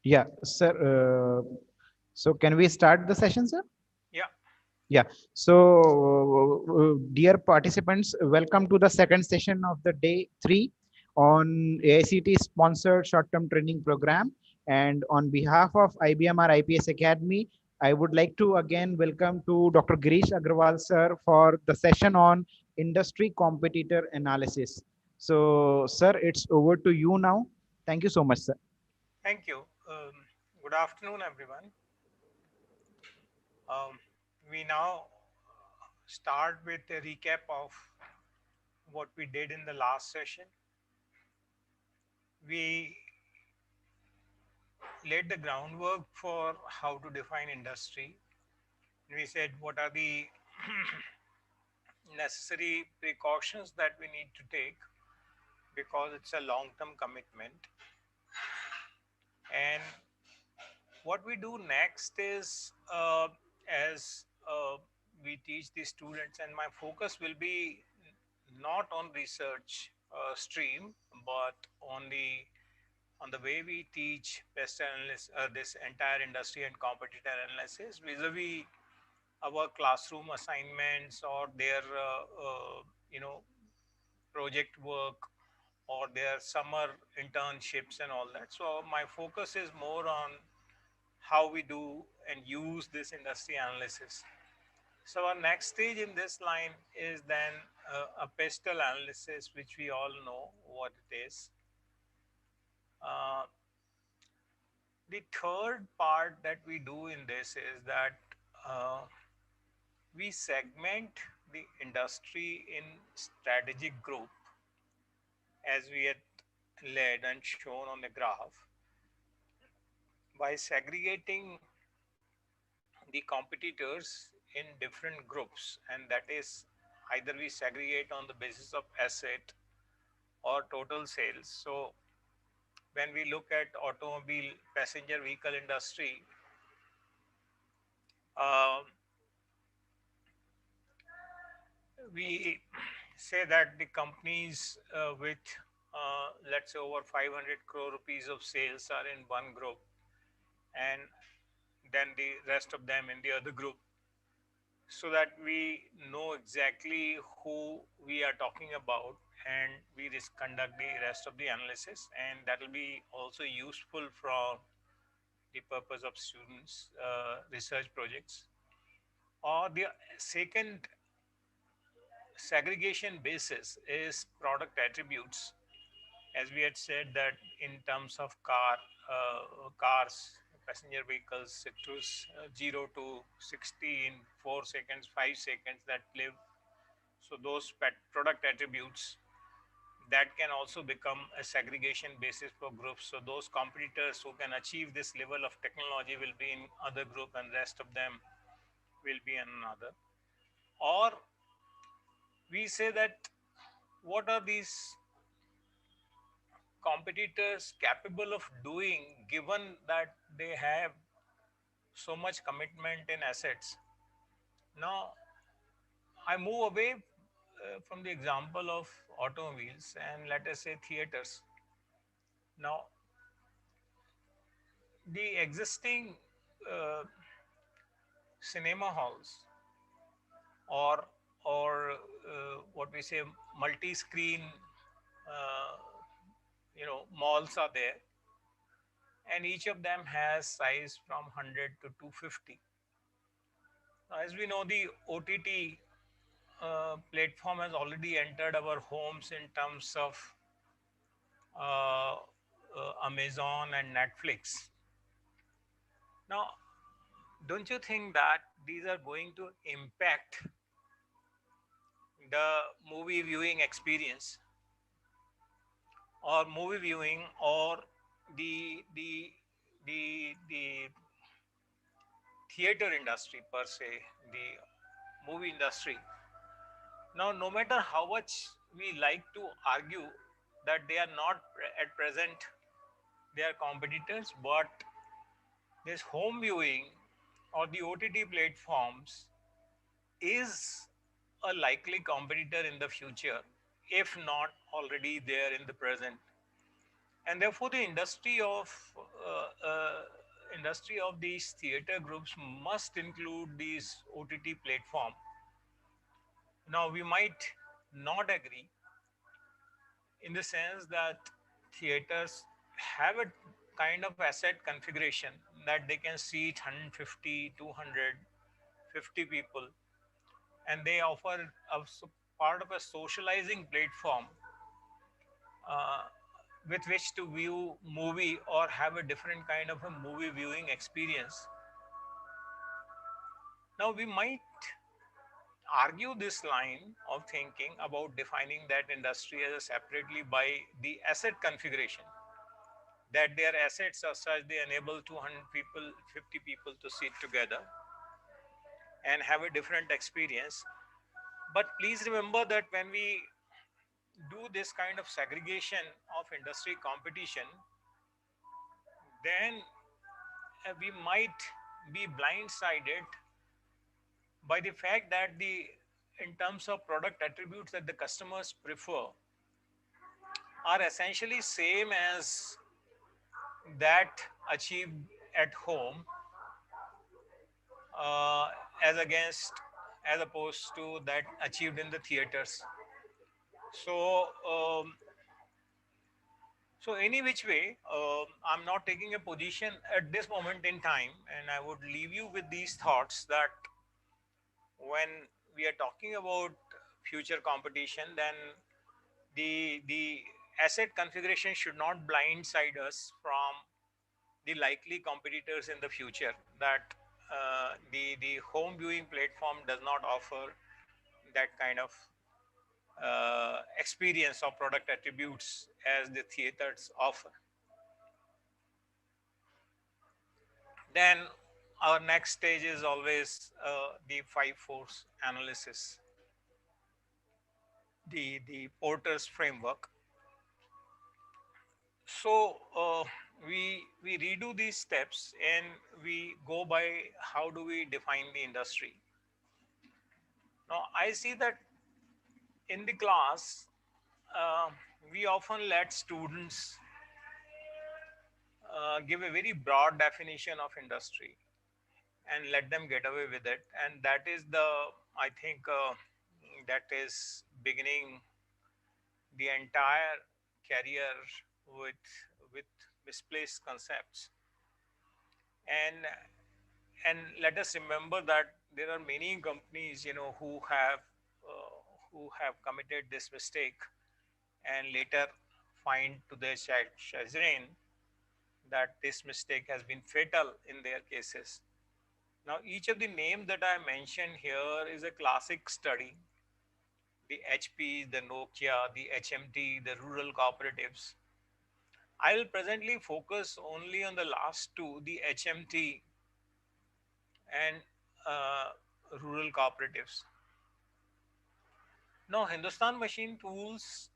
Yeah, sir. So can we start the session, sir? Yeah, Yeah. So, dear participants, welcome to the second session of the day three on AICT sponsored short-term training program. And on behalf of IBMR IPS Academy, I would like to again welcome to Dr. Girish Agrawal, sir, for the session on industry competitor analysis. So, sir, it's over to you now. Thank you so much, sir. thank you. Good afternoon, everyone. Um, we now start with a recap of what we did in the last session. We laid the groundwork for how to define industry. We said what are the necessary precautions that we need to take because it's a long term commitment. And what we do next is as we teach the students, and my focus will be not on research stream, but on the way we teach best analysis, this entire industry and competitor analysis vis-a-vis our classroom assignments or their project work or their summer internships and all that. So my focus is more on how we do and use this industry analysis. So our next stage in this line is then a pestle analysis, which we all know what it is. Uh, the third part that we do in this is that uh, we segment the industry in strategic group as we had led and shown on the graph by segregating the competitors in different groups, and that is either we segregate on the basis of asset or total sales. So when we look at automobile passenger vehicle industry, uh, we say that the companies with let's say over 500 crore rupees of sales are in one group, and then the rest of them in the other group, so that we know exactly who we are talking about, and we just conduct the rest of the analysis, and that will be also useful for the purpose of students research projects. Or the second segregation basis is product attributes, as we had said that in terms of cars, passenger vehicles, it was 0 to 60 in 4 seconds, 5 seconds that live. So those product attributes that can also become a segregation basis for groups. So those competitors who can achieve this level of technology will be in other group, and rest of them will be in another. Or we say that what are these competitors capable of doing given that they have so much commitment in assets. Now I move away from the example of automobiles and let us say theaters. Now the existing uh, cinema halls or what we say multi-screen uh, malls are there, and each of them has size from 100 to 250. As we know, the OTT platform has already entered our homes in terms of uh, Amazon and Netflix. Now, don't you think that these are going to impact the movie viewing experience or movie viewing or the the the theater industry per se, the movie industry? Now, no matter how much we like to argue that they are not at present they are competitors, but this home viewing or the OTT platforms is a likely competitor in the future, if not already there in the present. and therefore industry of these theater groups must include these OTT platform. Now we might not agree in the sense that theaters have a kind of asset configuration that they can seat 150, 250 people, and they offer part of a socializing platform uh, with which to view movie or have a different kind of a movie viewing experience. Now we might argue this line of thinking about defining that industry as a separately by the asset configuration, that their assets are such they enable 200 people, 50 people to sit together and have a different experience. But please remember that when we do this kind of segregation of industry competition, then we might be blindsided by the fact that the in terms of product attributes that the customers prefer are essentially same as that achieved at home, uh, as against as opposed to that achieved in the theaters. So so any which way, I'm not taking a position at this moment in time, and I would leave you with these thoughts that when we are talking about future competition, then the asset configuration should not blindside us from the likely competitors in the future. That the home viewing platform does not offer that kind of experience or product attributes as the theaters offer. Then our next stage is always the five force analysis, the Porter's framework. So we redo these steps and we go by how do we define the industry. Now I see that in the class uh, we often let students give a very broad definition of industry and let them get away with it, and that is the I think that is beginning the entire career with with misplaced concepts. And and let us remember that there are many companies, uh, who have committed this mistake and later find to their chagrin that this mistake has been fatal in their cases. Now each of the names that I mentioned here is a classic study: the HP, the Nokia, the HMT, the rural cooperatives. I will presently focus only on the last two, the HMT and uh, rural cooperatives. Now, Hindustan Machine Tools,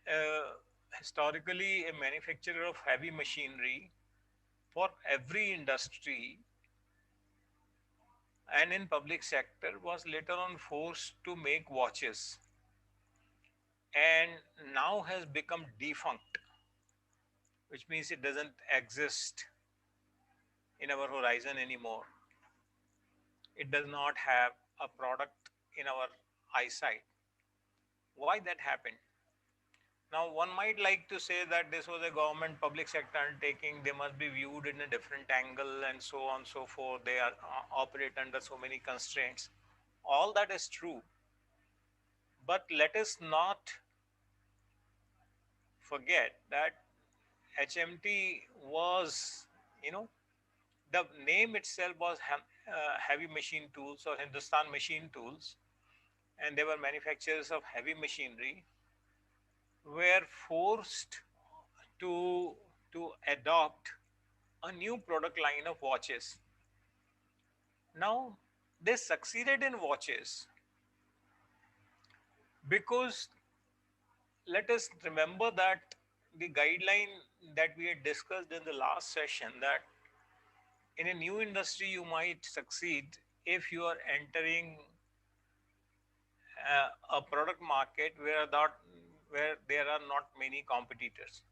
uh, historically a manufacturer of heavy machinery for every industry and in public sector, was later on forced to make watches and now has become defunct, which means it doesn't exist in our horizon anymore. It does not have a product in our eyesight. Why that happened? Now, one might like to say that this was a government public sector undertaking, they must be viewed in a different angle, and so on and so forth. They are operate under so many constraints. All that is true, but let us not forget that HMT was, you know, the name itself was heavy machine tools or Hindustan machine tools, and they were manufacturers of heavy machinery, were forced to adopt a new product line of watches. Now they succeeded in watches because, let us remember that the guideline that we had discussed in the last session, that in a new industry you might succeed if you are entering a product market where there are not many competitors.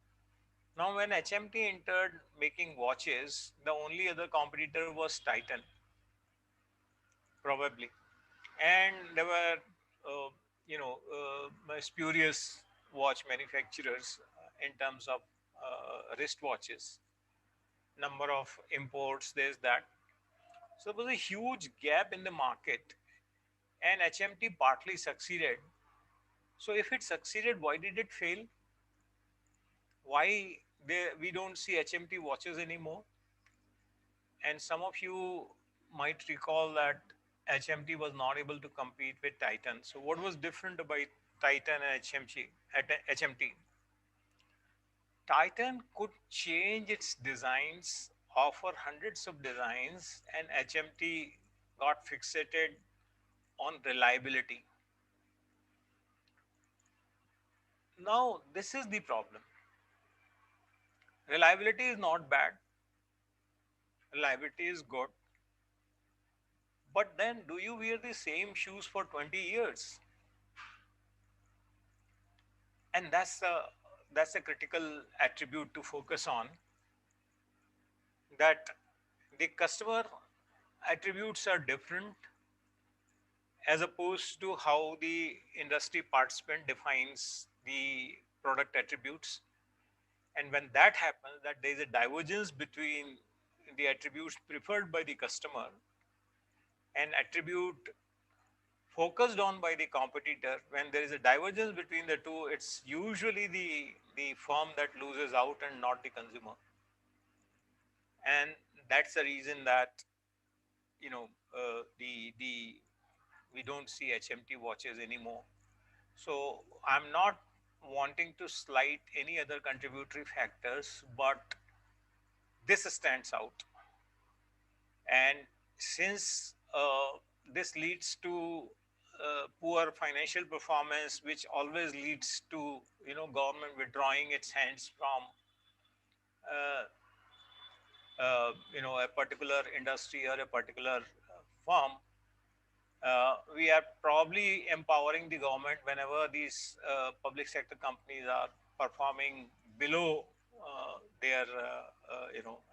Now, when HMT entered making watches, the only other competitor was Titan, probably, and there were, spurious watch manufacturers in terms of wristwatches, number of imports. There's that. So there was a huge gap in the market, and HMT partly succeeded. So if it succeeded, why did it fail? Why we don't see HMT watches anymore? And some of you might recall that HMT was not able to compete with Titan. So what was different about Titan and HMT? HMT? Titan could change its designs, offer hundreds of designs, and HMT got fixated on reliability. Now, this is the problem. Reliability is not bad, reliability is good, but then do you wear the same shoes for 20 years? And that's a critical attribute to focus on, that the customer attributes are different as opposed to how the industry participant defines the product attributes. And when that happens, that there is a divergence between the attributes preferred by the customer and attribute focused on by the competitor, when there is a divergence between the two, it's usually the firm that loses out and not the consumer. And that's the reason that, you know the we don't see HMT watches anymore. So I'm not wanting to slight any other contributory factors, but this stands out. And since this leads to poor financial performance, which always leads to, government withdrawing its hands from uh, a particular industry or a particular firm, we are probably empowering the government whenever these public sector companies are performing below their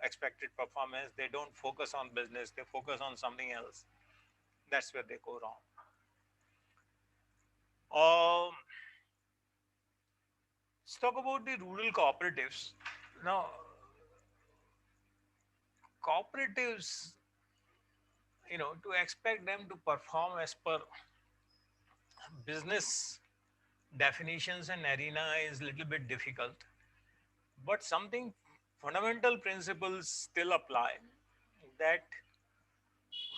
expected performance. They don't focus on business, they focus on something else. That's where they go wrong. Let's talk about the rural cooperatives. Now, cooperatives, to expect them to perform as per business definitions and arena is a little bit difficult, but something fundamental principles still apply, that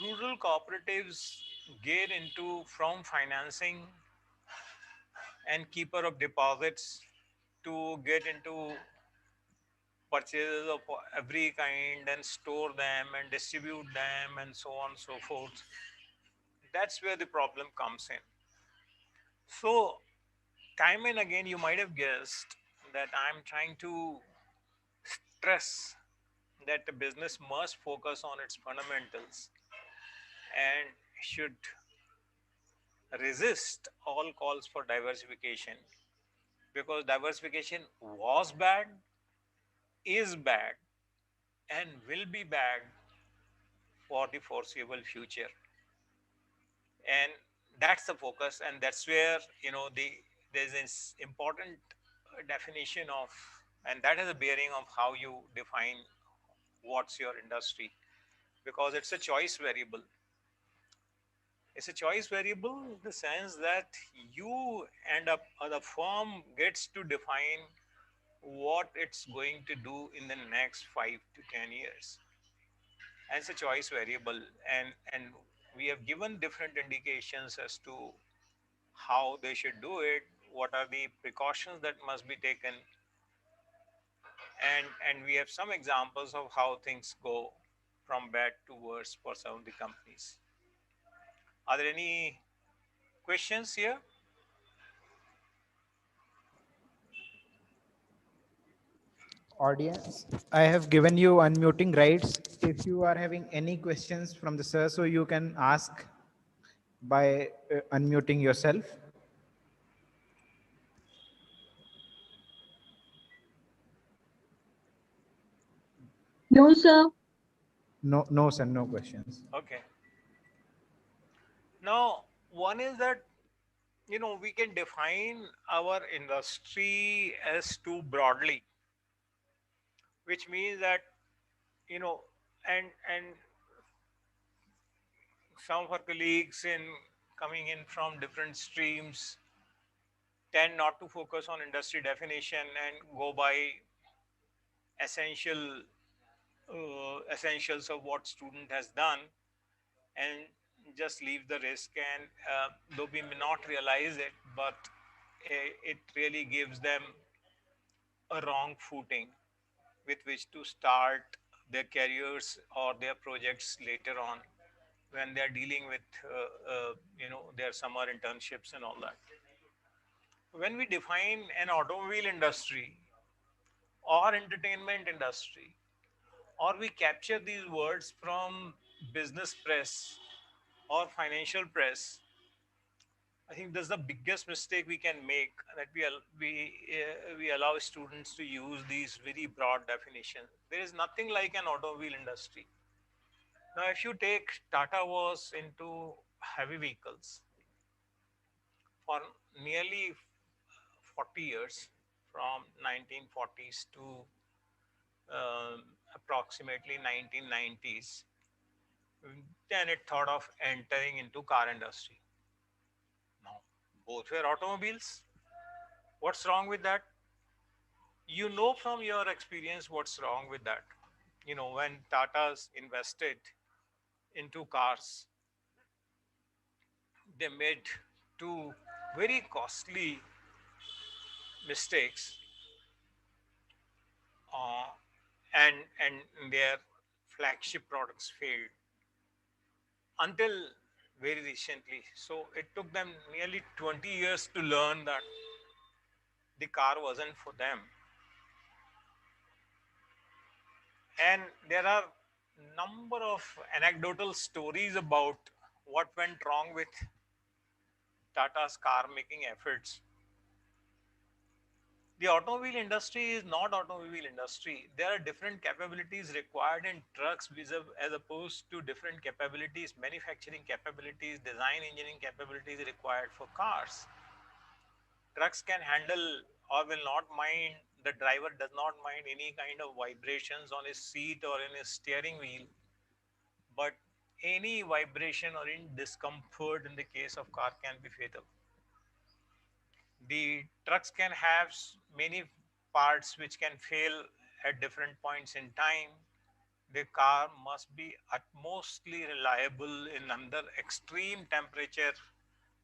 rural cooperatives get into from financing and keeper of deposits to get into purchases of every kind and store them and distribute them and so on and so forth. That's where the problem comes in. So time and again you might have guessed that I'm trying to stress that the business must focus on its fundamentals and should resist all calls for diversification, because diversification was bad, is bad, and will be bad for the foreseeable future. And that's the focus, and that's where, there's this important definition of, and that has a bearing of how you define what's your industry, because it's a choice variable. It's a choice variable in the sense that you end up, or the firm gets to define what it's going to do in the next 5 to 10 years. And it's a choice variable, and we have given different indications as to how they should do it, what are the precautions that must be taken, and we have some examples of how things go from bad to worse for some of the companies. Are there any questions here? Audience, I have given you unmuting rights. If you are having any questions from the sir, so you can ask by unmuting yourself. No, sir. No, no, sir, no questions. Okay. Now, one is that, we can define our industry as too broadly, which means that, you know, and some of our colleagues in coming in from different streams tend not to focus on industry definition and go by essential essentials of what student has done, and just leave the risk. And though we may not realize it, but it really gives them a wrong footing with which to start their careers or their projects later on, when they're dealing with their summer internships and all that. When we define an automobile industry or entertainment industry, or we capture these words from business press or financial press, I think that's the biggest mistake we can make, that we allow students to use these very broad definitions. There is nothing like an automobile industry. Now, if you take Tata was into heavy vehicles for nearly 40 years, from 1940s to approximately 1990s. Then it thought of entering into car industry. Now, both were automobiles. What's wrong with that? You know from your experience what's wrong with that. When Tata's invested into cars, they made two very costly mistakes, uh, and their flagship products failed until very recently. So it took them nearly 20 years to learn that the car wasn't for them. And there are number of anecdotal stories about what went wrong with Tata's car making efforts. The automobile industry is not automobile industry. There are different capabilities required in trucks as opposed to different capabilities, manufacturing capabilities, design engineering capabilities required for cars. Trucks can handle or will not mind, the driver does not mind any kind of vibrations on his seat or in his steering wheel, but any vibration or any discomfort in the case of car can be fatal. The trucks can have many parts which can fail at different points in time. The car must be utmostly reliable in under extreme temperature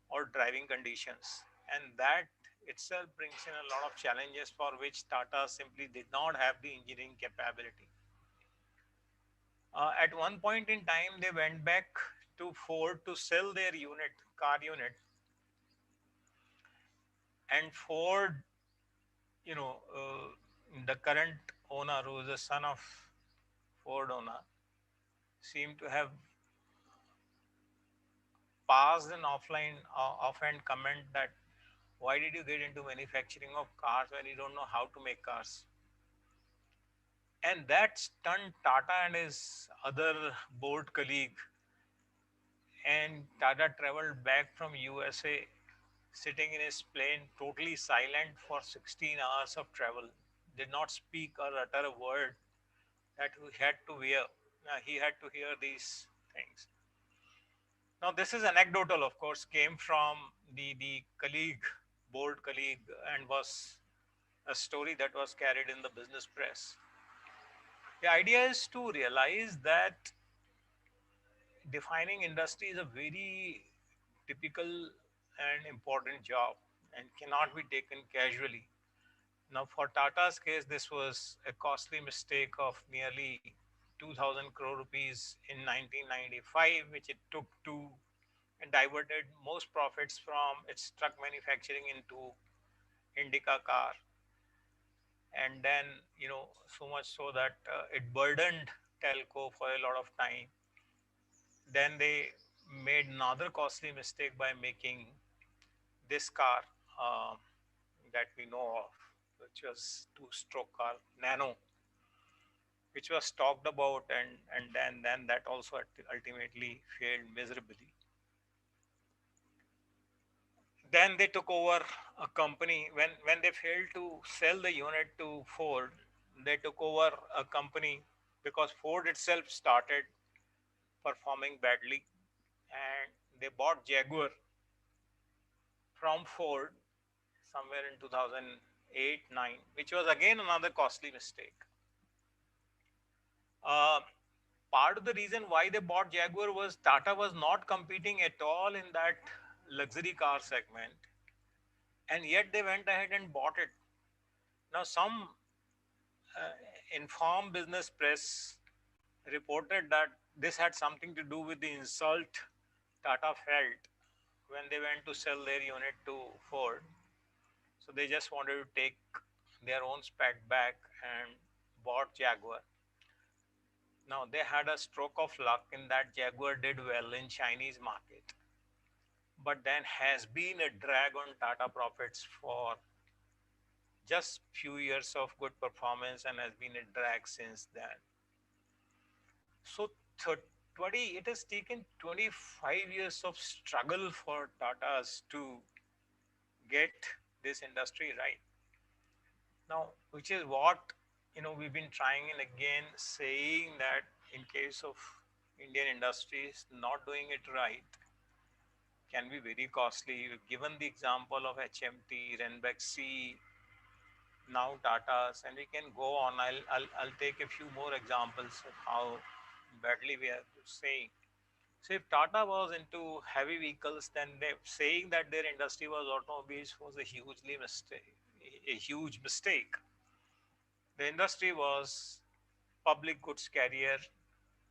or driving conditions, and that itself brings in a lot of challenges for which Tata simply did not have the engineering capability. At one point in time, they went back to Ford to sell their car unit, and Ford, the current owner, who is the son of Ford owner, seemed to have passed an offhand comment that, why did you get into manufacturing of cars when you don't know how to make cars? And that stunned Tata and his other board colleague. And Tata traveled back from USA, sitting in his plane, totally silent for 16 hours of travel. Did not speak or utter a word, that he had to hear. He had to hear these things. Now, this is anecdotal, of course, came from the colleague, board colleague, and was a story that was carried in the business press. The idea is to realize that defining industry is a very typical and important job and cannot be taken casually. Now, for Tata's case, this was a costly mistake of nearly 2,000 crore rupees in 1995, which it took to and diverted most profits from its truck manufacturing into Indica car. And then, so much so that it burdened telco for a lot of time. Then they made another costly mistake by making this car uh, that we know of, which was two-stroke car, Nano. which was talked about, and then that also ultimately failed miserably. Then they took over a company when they failed to sell the unit to Ford. They took over a company because Ford itself started performing badly, and they bought Jaguar from Ford somewhere in 2008-9, which was again another costly mistake. Uh, Part of the reason why they bought Jaguar was Tata was not competing at all in that luxury car segment, and yet they went ahead and bought it. Now, some uh, informed business press reported that this had something to do with the insult Tata felt when they went to sell their unit to Ford. So they just wanted to take their own spat back and bought Jaguar. Now they had a stroke of luck in that Jaguar did well in Chinese market, but then has been a drag on Tata profits for just few years of good performance and has been a drag since then. So 20, it has taken 25 years of struggle for Tatas to get this industry right. Now, which is what we've been trying and again saying that in case of Indian industries not doing it right can be very costly. We've given the example of HMT, Renbexy, now Tata's, and we can go on. I'll take a few more examples of how badly we are saying. So if Tata was into heavy vehicles, then they saying that their industry was automobiles was a huge mistake. The industry was public goods carrier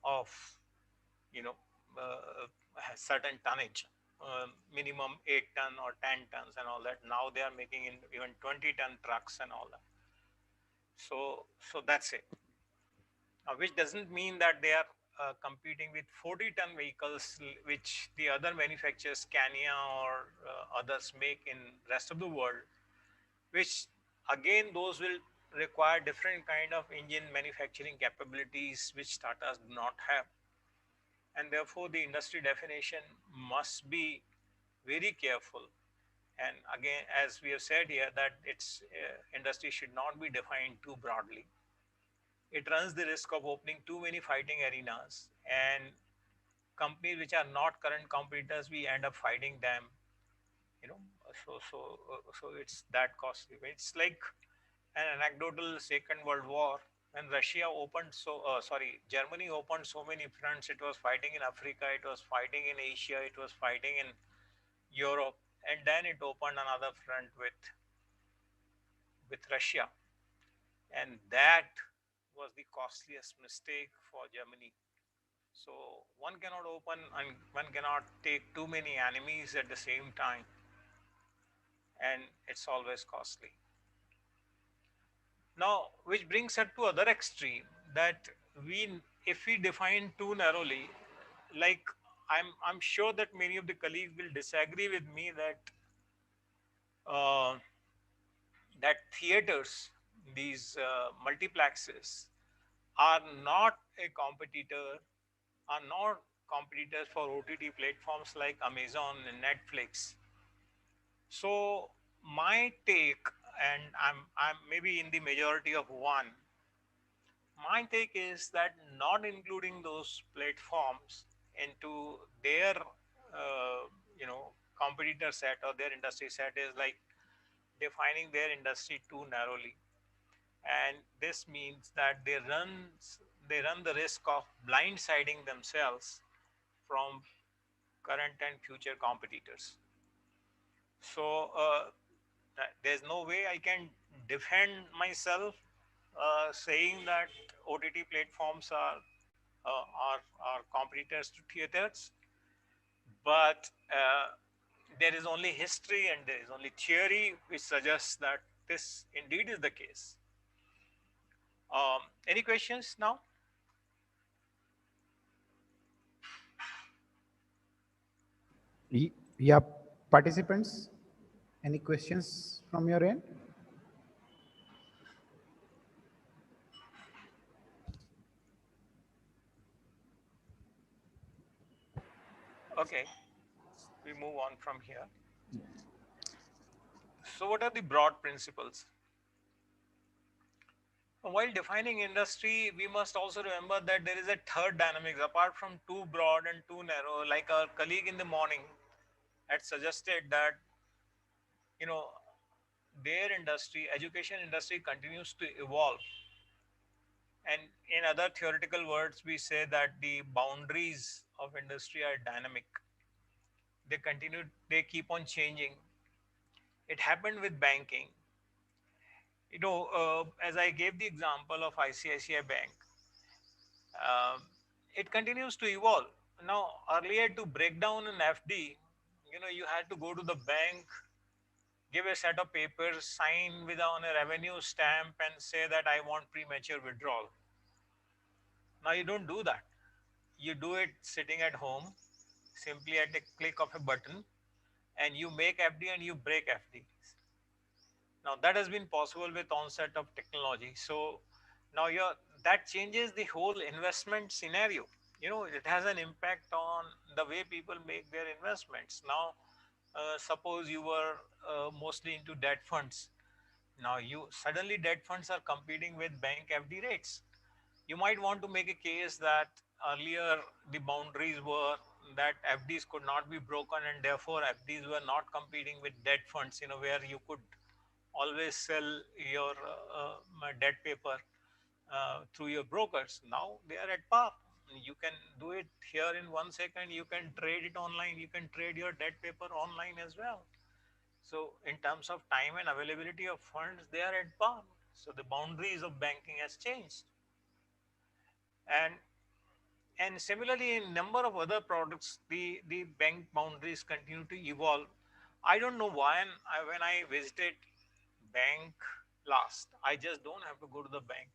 of you know a certain tonnage, minimum 8 ton or 10 tons and all that. Now they are making in even 20-ton trucks and all that. So that's it. Which doesn't mean that they are competing with 40-ton vehicles, which the other manufacturers, Scania or others, make in rest of the world. Which again, those will require different kind of engine manufacturing capabilities, which Tata's do not have, and therefore the industry definition must be very careful. And again, as we have said here, that its industry should not be defined too broadly. It runs the risk of opening too many fighting arenas, and companies which are not current competitors, we end up fighting them. You know, so it's that costly. It's like an anecdotal Second World War when Russia opened Germany opened so many fronts. It was fighting in Africa, it was fighting in Asia, it was fighting in Europe, and then it opened another front with Russia, and that was the costliest mistake for Germany. So one cannot open and one cannot take too many enemies at the same time, and it's always costly. Now, which brings us to other extreme that if we define too narrowly, like I'm sure that many of the colleagues will disagree with me uh, that theaters, these multiplexes, are not a competitor, are not competitors for OTT platforms like Amazon and Netflix. So my take, and I'm maybe in the majority of one. My take is that not including those platforms into their competitor set or their industry set is like defining their industry too narrowly, and this means that they run the risk of blindsiding themselves from current and future competitors. So there's no way I can defend myself saying that OTT platforms are competitors to theaters, but there is only history and there is only theory which suggests that this indeed is the case. Any questions now? Yeah, participants, any questions from your end? Okay, we move on from here. So, what are the broad principles? While defining industry, we must also remember that there is a third dynamics apart from too broad and too narrow. Like our colleague in the morning had suggested that, you know, their industry, education industry continues to evolve. And in other theoretical words, we say that the boundaries of industry are dynamic. They continue, they keep on changing. It happened with banking. As I gave the example of ICICI Bank, um, it continues to evolve. Now, earlier to break down an FD, you had to go to the bank, give a set of papers, sign with on a revenue stamp, and say that I want premature withdrawal. Now you don't do that. You do it sitting at home, simply at a click of a button, and you make FD and you break FDs. Now that has been possible with onset of technology. So now that changes the whole investment scenario. It has an impact on the way people make their investments. Now, suppose you were mostly into debt funds. Now you suddenly debt funds are competing with bank FD rates. You might want to make a case that earlier the boundaries were that FDs could not be broken and therefore FDs were not competing with debt funds, where you could always sell your debt paper through your brokers. Now they are at par. You can do it here in 1 second. You can trade it online. You can trade your debt paper online as well. So in terms of time and availability of funds, they are at par. So the boundaries of banking has changed. And and similarly, in number of other products, the bank boundaries continue to evolve. I don't know why. And when I visited bank last, I just don't have to go to the bank.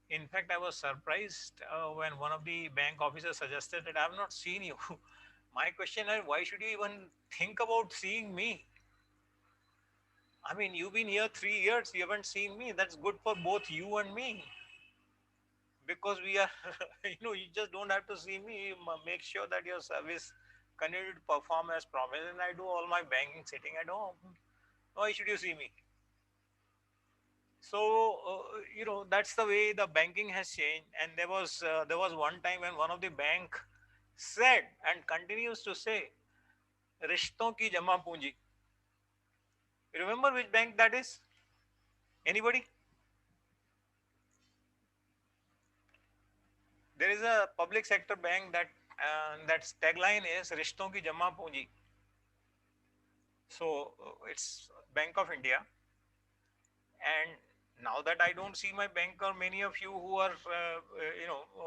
In fact, I was surprised when one of the bank officers suggested that I have not seen you. My question is, why should you even think about seeing me? I mean, you've been here 3 years, you haven't seen me. That's good for both you and me because we are, you just don't have to see me. Make sure that your service continue to perform as promised, and I do all my banking sitting at home. Why should you see me? So that's the way the banking has changed. And there was one time when one of the bank said and continues to say, "Rishton ki jama punji." You remember which bank that is? Anybody? There is a public sector bank that's tagline is "Rishton ki jama punji." So it's Bank of India. And now that I don't see my banker, many of you who are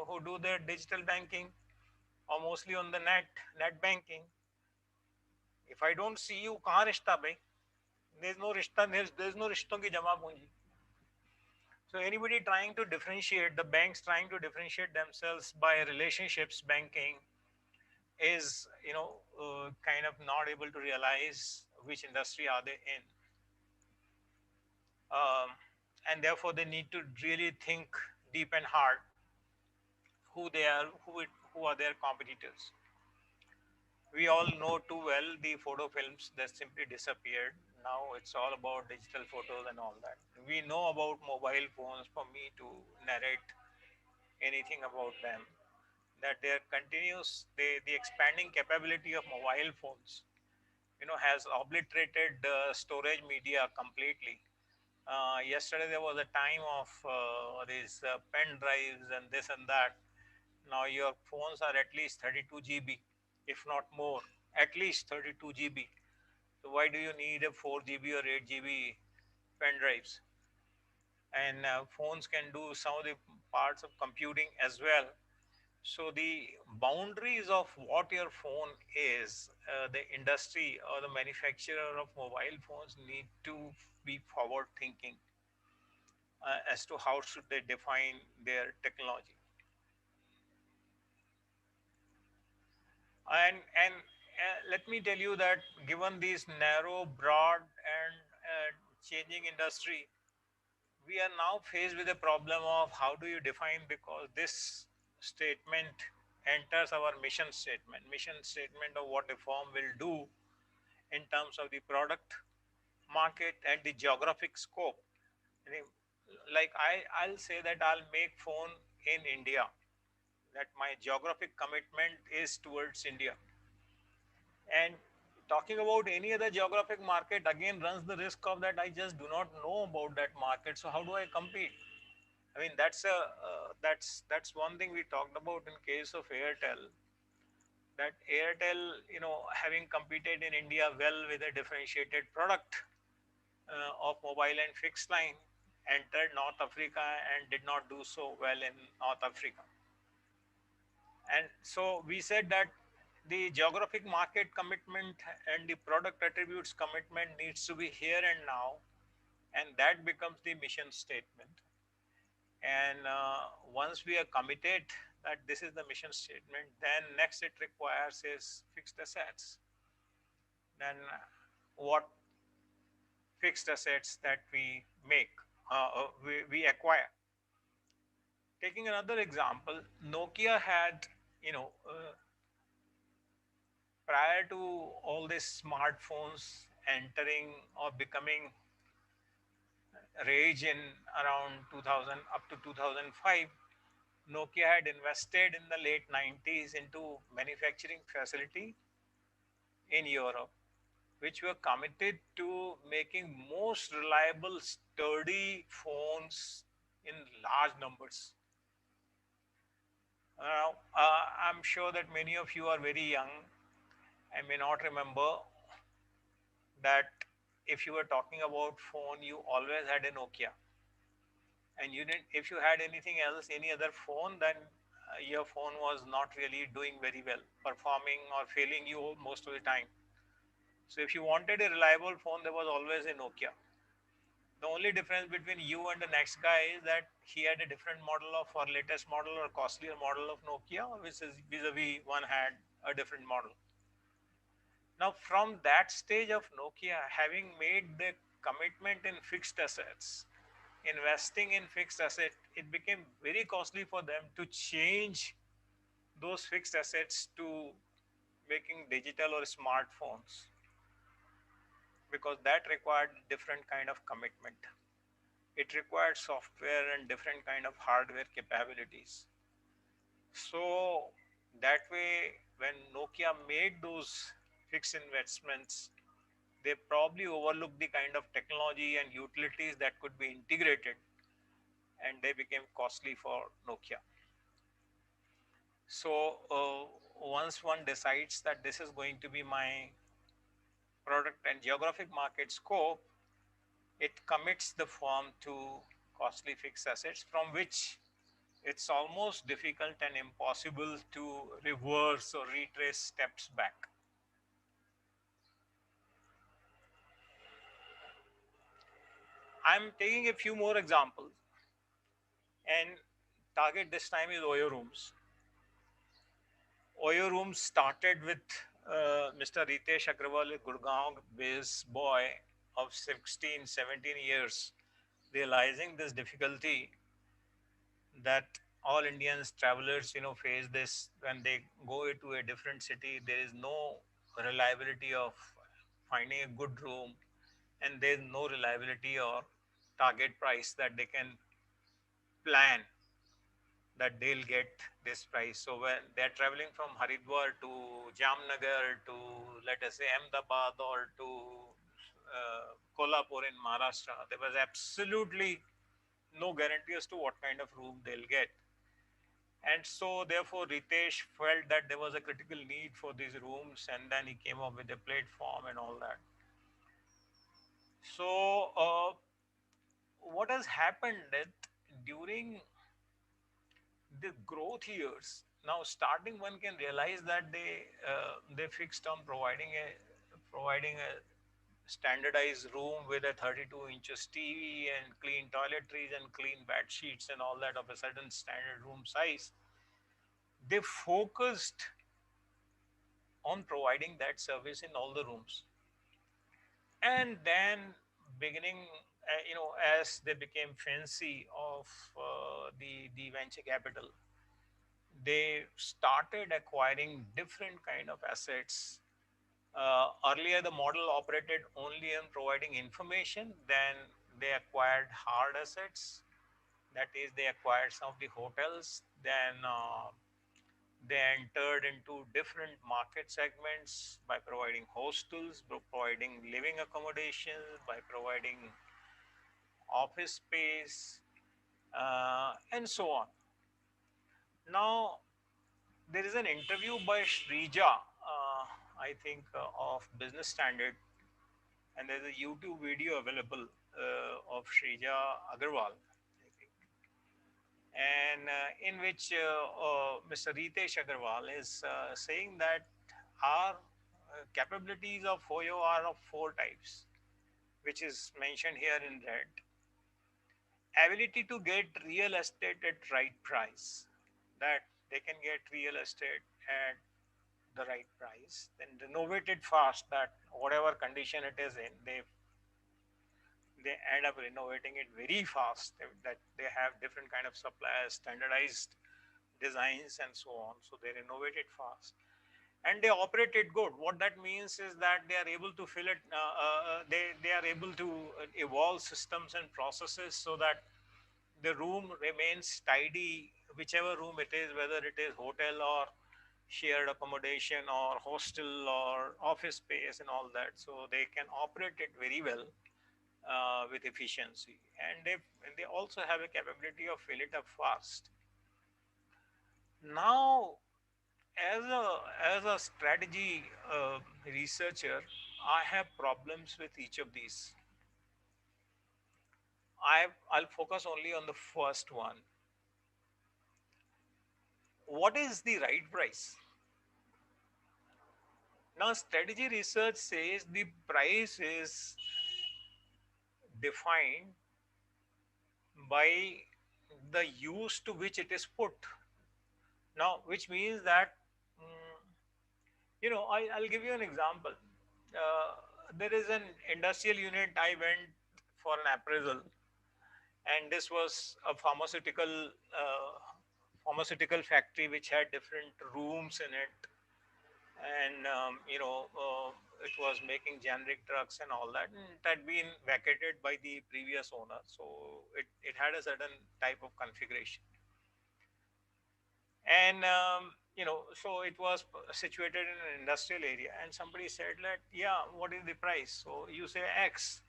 who do their digital banking or mostly on the net banking, if I don't see you, kahan rishta bhai? There's no rishta, there's no rishton ki jama punji. So anybody trying to differentiate, the banks trying to differentiate themselves by relationships banking is, kind of not able to realize which industry are they in. Um, and therefore they need to really think deep and hard who they are, who are their competitors. We all know too well the photo films that simply disappeared. Now it's all about digital photos and all that. We know about mobile phones. For me to narrate anything about them, that their continuous the expanding capability of mobile phones, has obliterated storage media completely. Yesterday there was a time of these pen drives and this and that. Now your phones are at least 32 GB, if not more, at least 32 GB. So why do you need a 4 GB or 8 GB pen drives? And phones can do some of the parts of computing as well. So the boundaries of what your phone is, the industry or the manufacturer of mobile phones need to be forward thinking as to how should they define their technology. And let me tell you that given these narrow, broad, and changing industry, we are now faced with a problem of how do you define, because this statement enters our mission statement. Mission statement of what a firm will do in terms of the product, market, and the geographic scope. I mean, like I'll say that I'll make phone in India. That my geographic commitment is towards India. And talking about any other geographic market again runs the risk of that I just do not know about that market. So how do I compete? I mean, that's one thing we talked about in case of Airtel. That Airtel, having competed in India well with a differentiated product of mobile and fixed line, entered North Africa and did not do so well in North Africa. And so we said that the geographic market commitment and the product attributes commitment needs to be here and now, and that becomes the mission statement. And once we are committed that this is the mission statement, then next it requires is fixed assets. Then what fixed assets that we make, we acquire. Taking another example, Nokia had, you know, uh, prior to all these smartphones entering or becoming rage in around 2000 up to 2005, Nokia had invested in the late 90s into manufacturing facility in Europe, which were committed to making most reliable, sturdy phones in large numbers. I'm sure that many of you are very young and may not remember that if you were talking about phone, you always had a Nokia, and you didn't. If you had anything else, any other phone, then your phone was not really doing very well, performing or failing you most of the time. So if you wanted a reliable phone, there was always a Nokia. The only difference between you and the next guy is that he had a different model of or latest model or costlier model of Nokia, which is vis-a-vis one had a different model. Now, from that stage of Nokia, having made the commitment in fixed assets, investing in fixed asset, it became very costly for them to change those fixed assets to making digital or smartphones because that required different kind of commitment. It required software and different kind of hardware capabilities. So that way, when Nokia made those fixed investments, they probably overlooked the kind of technology and utilities that could be integrated, and they became costly for Nokia. So once one decides that this is going to be my product and geographic market scope, it commits the firm to costly fixed assets from which it's almost difficult and impossible to reverse or retrace steps back. I'm taking a few more examples, and target this time is Oyo rooms. Oyo rooms started with Mr. Ritesh Agrawal, a Gurgaon based boy of 16, 17 years, realizing this difficulty that all Indians travelers, face this when they go to a different city. There is no reliability of finding a good room, and there is no reliability or target price that they can plan that they'll get this price. So when they're traveling from Haridwar to Jamnagar to, let us say, Ahmedabad or to Kolhapur in Maharashtra, there was absolutely no guarantee as to what kind of room they'll get. And so therefore Ritesh felt that there was a critical need for these rooms, and then he came up with a platform and all that. So what has happened that during the growth years, now starting one can realize that they fixed on providing a standardized room with a 32 inches TV and clean toiletries and clean bed sheets and all that of a certain standard room size. They focused on providing that service in all the rooms. And then beginning, as they became fancy of the venture capital, they started acquiring different kind of assets. Earlier, the model operated only on providing information. Then they acquired hard assets. That is, they acquired some of the hotels. Then they entered into different market segments by providing hostels, by providing living accommodations, by providing office space, and so on. Now, there is an interview by Shrija, I think, of Business Standard, and there's a YouTube video available of Shrija Agarwal, I think, and in which Mr. Ritesh Agarwal is saying that our capabilities of FOYO are of four types, which is mentioned here in red. Ability to get real estate at right price, that they can get real estate at the right price, then renovate it fast, that whatever condition it is in, they end up renovating it very fast, that they have different kind of suppliers, standardized designs and so on, so they renovate it fast and they operate it good. What that means is that they are able to fill it, they are able to evolve systems and processes so that the room remains tidy, whichever room it is, whether it is hotel or shared accommodation or hostel or office space and all that. So they can operate it very well with efficiency, and they also have a capability of fill it up fast. Now, as a strategy researcher, I have problems with each of these. I'll focus only on the first one. What is the right price? Now, strategy research says the price is defined by the use to which it is put. Now, which means that, mm, I'll give you an example. There is an industrial unit. I went for an appraisal, and this was a pharmaceutical factory which had different rooms in it, and it was making generic drugs and all that, and it had been vacated by the previous owner, so it had a certain type of configuration, and so it was situated in an industrial area, and somebody said that, yeah, what is the price? So you say X.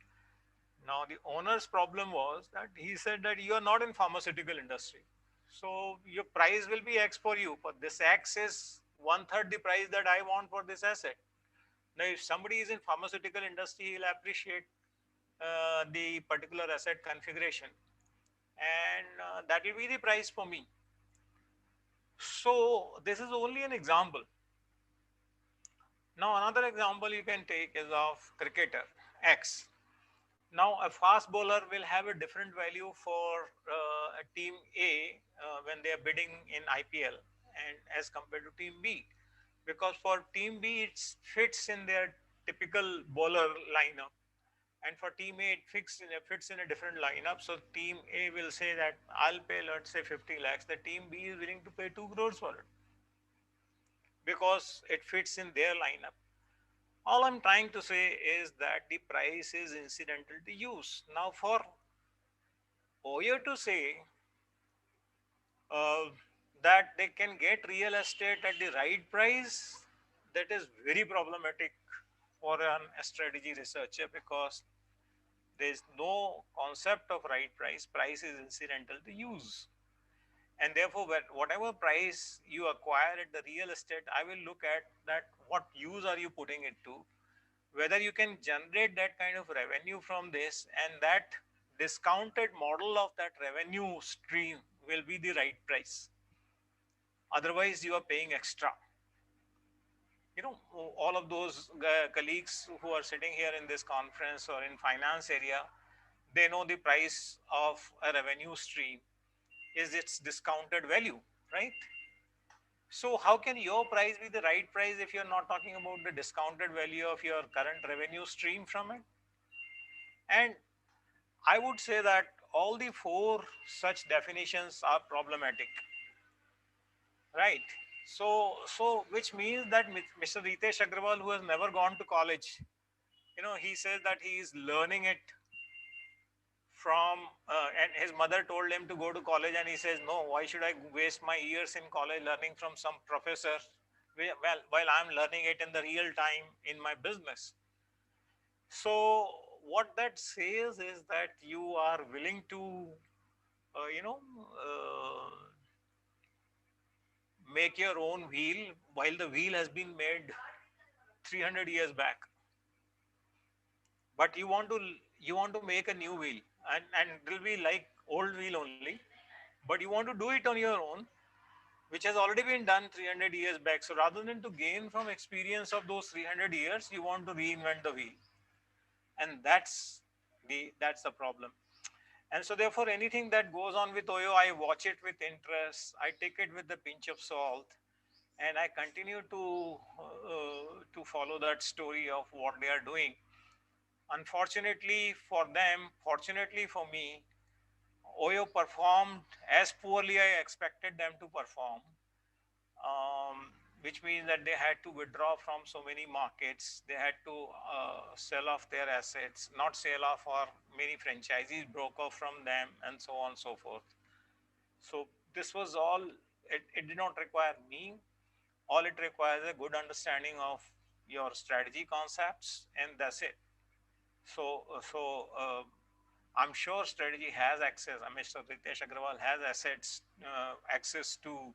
Now the owner's problem was that he said that you are not in pharmaceutical industry, so your price will be X for you, but this X is one third the price that I want for this asset. Now, if somebody is in pharmaceutical industry, he'll appreciate the particular asset configuration, and that will be the price for me. So this is only an example. Now, another example you can take is of cricketer X. Now, a fast bowler will have a different value for a team A when they are bidding in IPL, and as compared to team B, because for team B it fits in their typical bowler lineup, and for team A it fits in a different lineup. So team A will say that I'll pay, let's say, 50 lakhs. The team B is willing to pay 2 crores for it because it fits in their lineup. All I'm trying to say is that the price is incidental to use. Now, for OYO to say uh, that they can get real estate at the right price, that is very problematic for a strategy researcher, because there is no concept of right price. Price is incidental to use. And therefore, whatever price you acquire at the real estate, I will look at that what use are you putting it to, whether you can generate that kind of revenue from this, and that discounted model of that revenue stream will be the right price. Otherwise, you are paying extra. You know, all of those colleagues who are sitting here in this conference or in finance area, they know the price of a revenue stream is its discounted value, right? So how can your price be the right price if you're not talking about the discounted value of your current revenue stream from it? And I would say that all the four such definitions are problematic. right? So which means that Mr. Ritesh Agrawal, who has never gone to college, he says that he is learning it from, and his mother told him to go to college, and he says, no, why should I waste my years in college learning from some professor, well, while I'm learning it in the real time in my business. So what that says is that you are willing to, uh, you know, uh, make your own wheel while the wheel has been made 300 years back, but you want to make a new wheel, and it will be like old wheel only, but you want to do it on your own, which has already been done 300 years back. So rather than to gain from experience of those 300 years, you want to reinvent the wheel, and that's the problem. And so therefore anything that goes on with Oyo, I watch it with interest, I take it with the pinch of salt, and I continue to follow that story of what they are doing. Unfortunately for them, fortunately for me, Oyo performed as poorly I expected them to perform, which means that they had to withdraw from so many markets. They had to sell off their assets, not sell off, or many franchisees broke off from them, and so on and so forth. So this was all, it did not require me. All it requires a good understanding of your strategy concepts, and that's it. So I'm sure strategy has access. Mr. Ritesh Agrawal has access to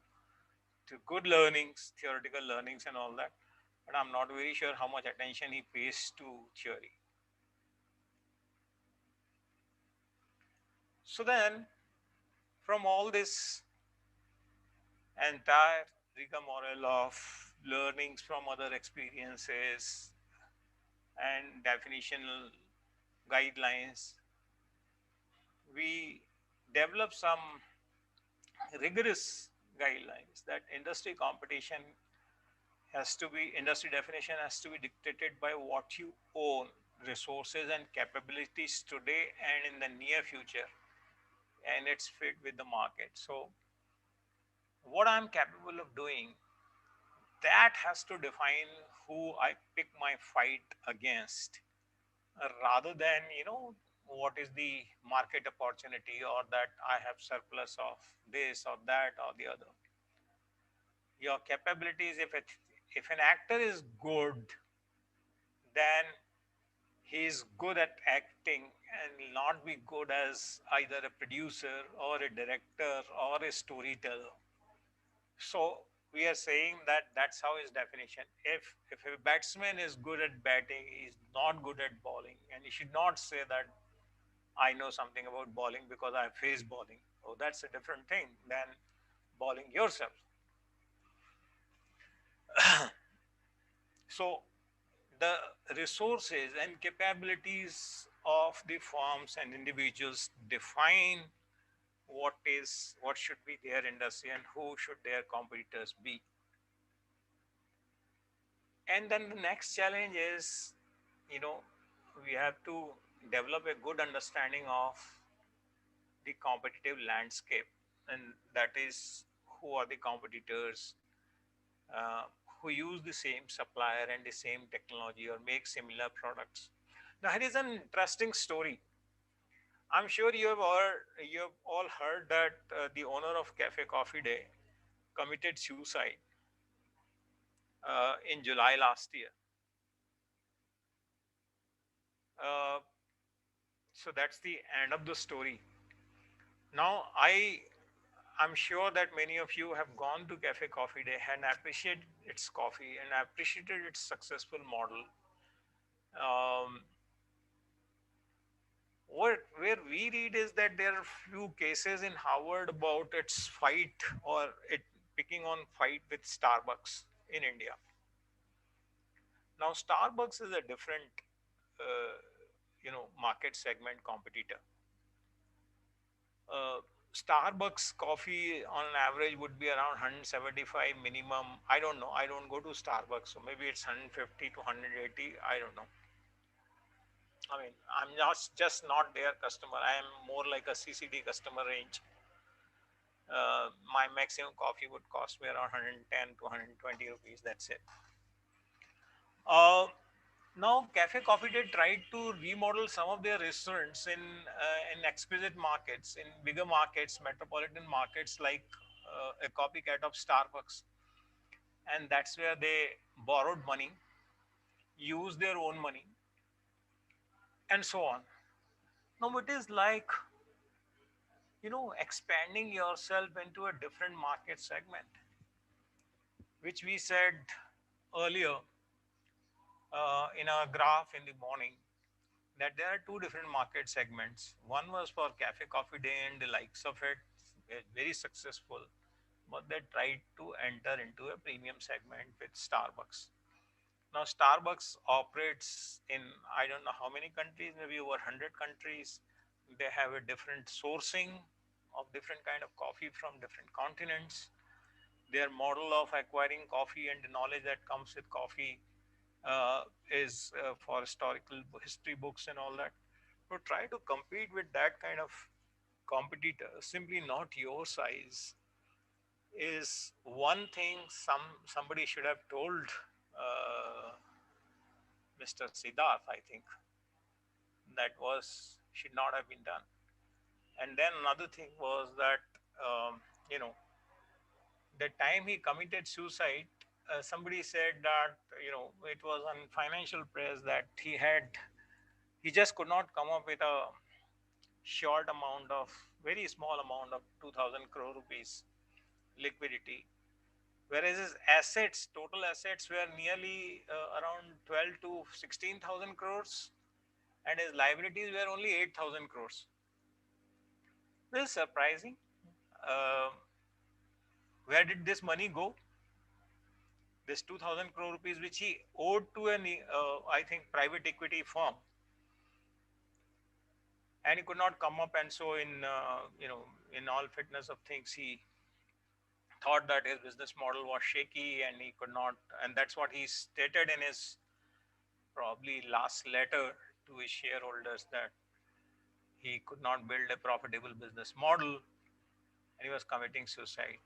good learnings, theoretical learnings, and all that. But I'm not very sure how much attention he pays to theory. So then, from all this entire rigmarole of learnings from other experiences and definitional guidelines, we develop some rigorous guidelines that industry definition has to be dictated by what you own, resources and capabilities today and in the near future, and it's fit with the market. So what I'm capable of doing, that has to define who I pick my fight against, rather than what is the market opportunity, or that I have surplus of this or that or the other. Your capabilities, if an actor is good, then he is good at acting and will not be good as either a producer or a director or a storyteller. So we are saying that that's how his definition. If a batsman is good at batting, he's not good at bowling, and you should not say that I know something about bowling because I face bowling. Oh, that's a different thing than bowling yourself. So the resources and capabilities of the firms and individuals define what should be their industry and who should their competitors be. And then the next challenge is, you know we have to develop a good understanding of the competitive landscape, and that is, who are the competitors, uh, who use the same supplier and the same technology or make similar products. Now here is an interesting story. I'm sure you have all heard that the owner of Cafe Coffee Day committed suicide in July last year. Uh, so that's the end of the story. Now I'm sure that many of you have gone to Cafe Coffee Day and appreciated its coffee and appreciated its successful model. Um, where we read is that there are few cases in Harvard about its fight, or it picking on fight with Starbucks in India. Now Starbucks is a different uh, market segment competitor. uh, Starbucks coffee on an average would be around 175 minimum. I don't know. I don't go to Starbucks, so maybe it's 150 to 180. I don't know. I mean, I'm not just not their customer. I am more like a CCD customer range. My maximum coffee would cost me around 110 to 120 rupees. That's it. Uh, Now, Cafe Coffee Day tried to remodel some of their restaurants in exquisite markets, in bigger markets, metropolitan markets like a copycat of Starbucks, and that's where they borrowed money, used their own money, and so on. Now, it is like expanding yourself into a different market segment, which we said earlier in our graph in the morning that there are two different market segments. One was for Cafe Coffee Day and the likes of it, very successful, but they tried to enter into a premium segment with Starbucks. Now, Starbucks operates in I don't know how many countries, maybe over 100 countries. They have a different sourcing of different kind of coffee from different continents. Their model of acquiring coffee and the knowledge that comes with coffee is for historical history books and all that. So try to compete with that kind of competitor, simply not your size, is one thing somebody should have told Mr. Siddharth. I think that was should not have been done. And then another thing was that um, you know the time he committed suicide, somebody said that it was on financial press that he just could not come up with a short amount of very small amount of 2000 crore rupees liquidity, whereas his assets, total assets, were nearly around 12 to 16,000 crores, and his liabilities were only 8,000 crores. This is surprising. uh, where did this money go? This 2000 crore rupees which he owed to an I think private equity firm, and he could not come up. And so in all fitness of things, he thought that his business model was shaky and he could not, and that's what he stated in his probably last letter to his shareholders, that he could not build a profitable business model and he was committing suicide.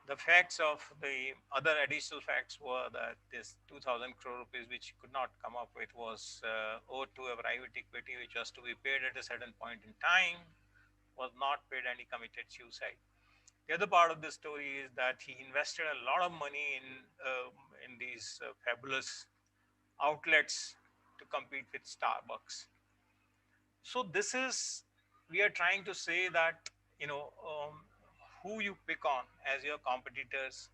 The facts of the other additional facts were that this 2000 crore rupees which he could not come up with was owed to a private equity which was to be paid at a certain point in time, was not paid, and he committed suicide. The other part of the story is that he invested a lot of money in these fabulous outlets to compete with Starbucks. So this is, we are trying to say that who you pick on as your competitors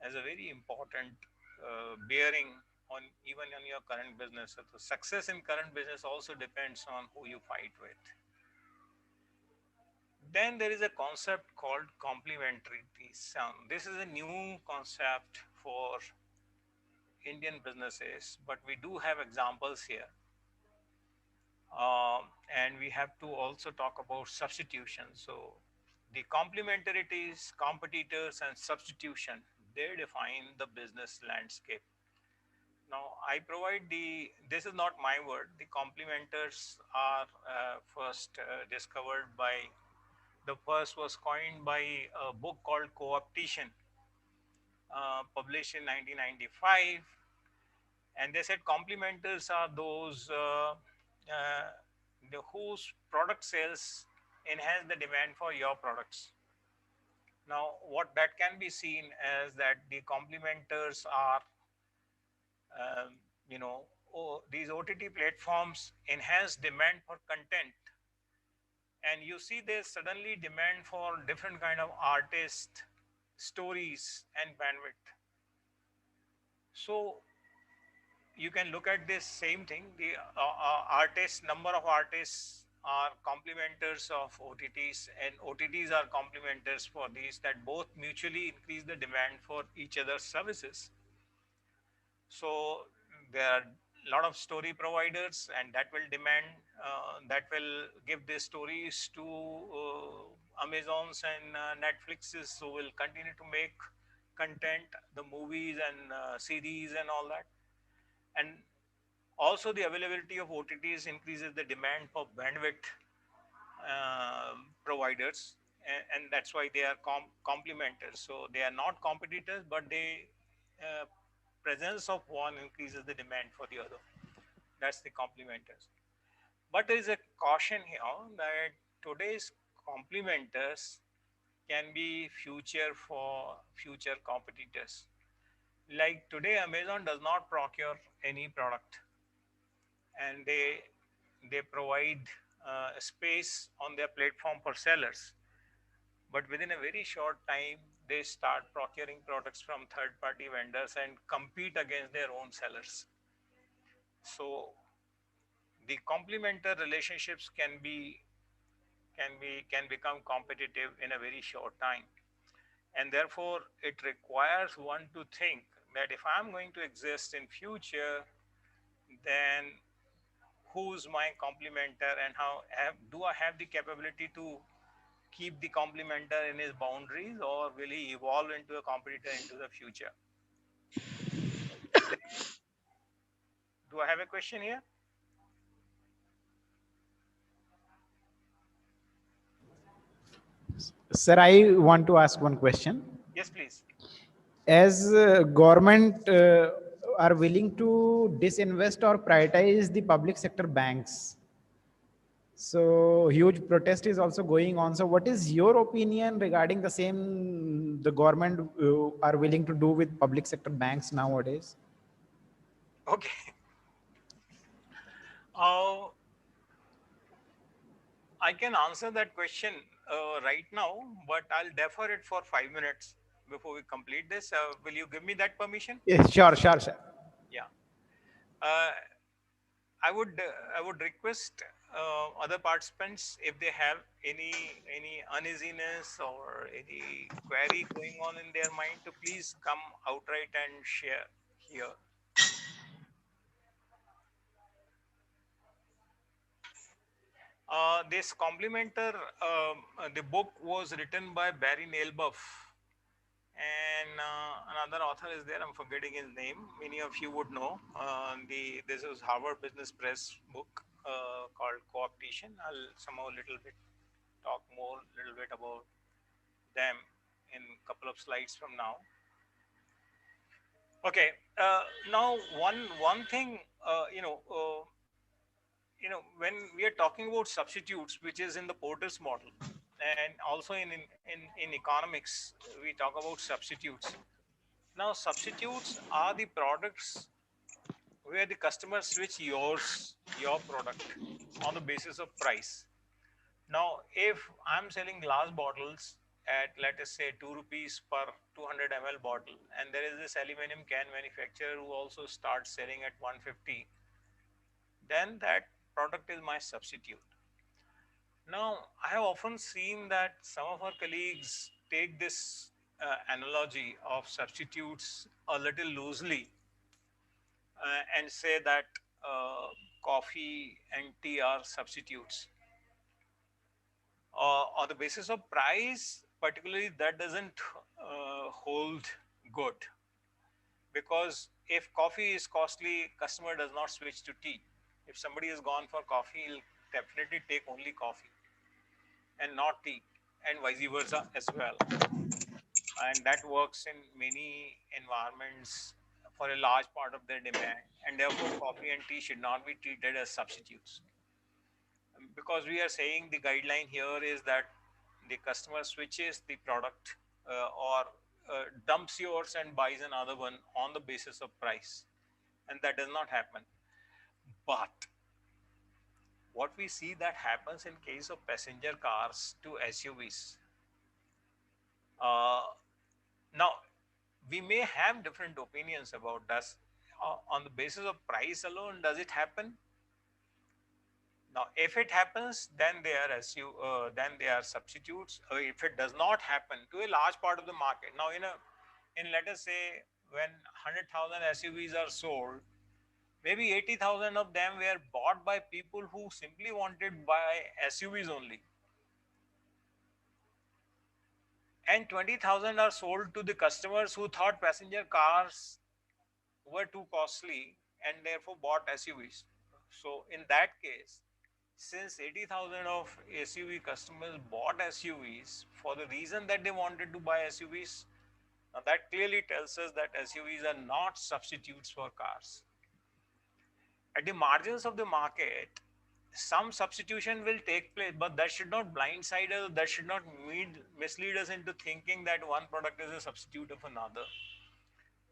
has a very important bearing on even on your current business. So the success in current business also depends on who you fight with. Then there is a concept called complementarity. This is a new concept for Indian businesses, but we do have examples here. And we have to also talk about substitution. So the complementarities, competitors, and substitution, they define the business landscape. Now, I provide this is not my word. The complementers are first discovered by, the first was coined by a book called Co-optation, published in 1995. And they said complementers are those whose product sales enhance the demand for your products. Now, what that can be seen as that the complementers are, um, you know, these OTT platforms enhance demand for content, and you see there's suddenly demand for different kind of artist stories and bandwidth. So you can look at this same thing. The artists, number of artists are complementers of OTTs, and OTTs are complementers for these, that both mutually increase the demand for each other's services. So there are a lot of story providers, and that will demand, that will give these stories to Amazons and Netflixes, who will continue to make content, the movies and series and all that. And also, the availability of OTTs increases the demand for bandwidth providers, and that's why they are complementers. So they are not competitors, but they uh, presence of one increases the demand for the other. That's the complementers. But there is a caution here that today's complementers can be future for future competitors. Like today, Amazon does not procure any product, and they provide space on their platform for sellers. But within a very short time, they start procuring products from third party vendors and compete against their own sellers. So the complementary relationships can become competitive in a very short time, and therefore it requires one to think that if I'm going to exist in future, then who's my complementer, and do I have the capability to keep the complementer in his boundaries, or will he evolve into a competitor into the future? Do I have a question here? Sir, I want to ask one question. Yes, please. As government are willing to disinvest or privatize the public sector banks, so huge protest is also going on. So what is your opinion regarding the same the government are willing to do with public sector banks nowadays? Okay. uh, I can answer that question right now, but I'll defer it for 5 minutes before we complete this. Will you give me that permission? Yes, sure, sure, sure. Yeah. uh, I would request other participants, if they have any uneasiness or any query going on in their mind, to please come outright and share here. This complementer, the book was written by Barry Nailbuff, and another author is there. I'm forgetting his name. Many of you would know. The This is Harvard Business Press book called Co-optation. I'll somehow a little bit talk more, little bit about them in a couple of slides from now. Okay. Now, one thing, when we are talking about substitutes, which is in the Porter's model, and also in economics, we talk about substitutes. Now, substitutes are the products where the customer switch your product on the basis of price. Now, if I'm selling glass bottles at, let us say, 2 rupees per 200 ml bottle, and there is this aluminum can manufacturer who also starts selling at 150, then that product is my substitute. Now, I have often seen that some of our colleagues take this analogy of substitutes a little loosely, and say that uh, coffee and tea are substitutes. On the basis of price, particularly, that doesn't hold good, because if coffee is costly, customer does not switch to tea. If somebody has gone for coffee, he'll definitely take only coffee and not tea, and vice versa as well. And that works in many environments for a large part of their demand, and therefore coffee and tea should not be treated as substitutes, because we are saying the guideline here is that the customer switches the product, or dumps yours and buys another one on the basis of price, and that does not happen. But what we see that happens in case of passenger cars to SUVs, uh, now we may have different opinions about does, on the basis of price alone, does it happen? Now, if it happens, then then they are substitutes. If it does not happen to a large part of the market, now in let us say, when 100,000 SUVs are sold, maybe 80,000 of them were bought by people who simply wanted to buy SUVs only, and 20,000 are sold to the customers who thought passenger cars were too costly and therefore bought SUVs. So in that case, Since 80,000 of SUV customers bought SUVs for the reason that they wanted to buy SUVs, now that clearly tells us that SUVs are not substitutes for cars. At the margins of the market, some substitution will take place, but that should not blindside us, that should not mislead us into thinking that one product is a substitute of another.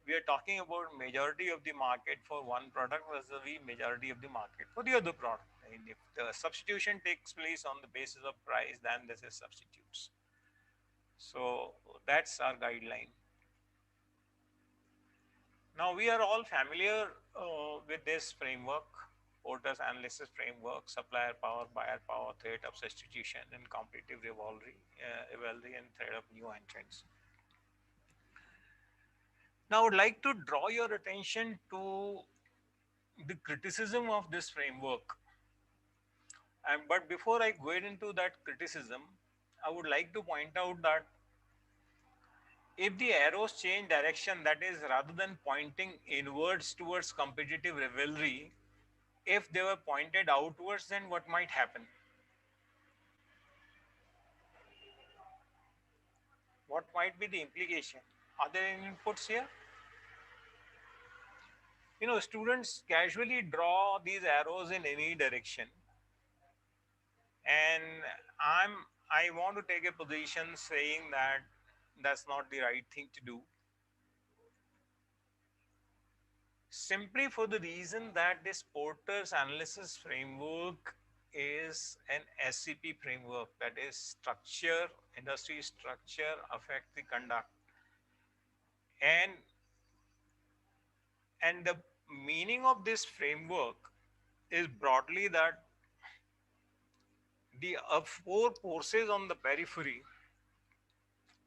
We are talking about majority of the market for one product versus the majority of the market for the other product. And if the substitution takes place on the basis of price, then this is substitutes. So that's our guideline. Now we are all familiar with this framework, Porter's analysis framework, supplier power, buyer power, threat of substitution, and competitive rivalry and threat of new entrants. Now I would like to draw your attention to the criticism of this framework. But before I go into that criticism, I would like to point out that if the arrows change direction, that is, rather than pointing inwards towards competitive rivalry, if they were pointed outwards, then what might happen? What might be the implication? Are there any inputs here? Students casually draw these arrows in any direction, and I'm I want to take a position saying that that's not the right thing to do, simply for the reason that this Porter's analysis framework is an SCP framework, that is structure, industry structure affect the conduct. And and the meaning of this framework is broadly that the four forces on the periphery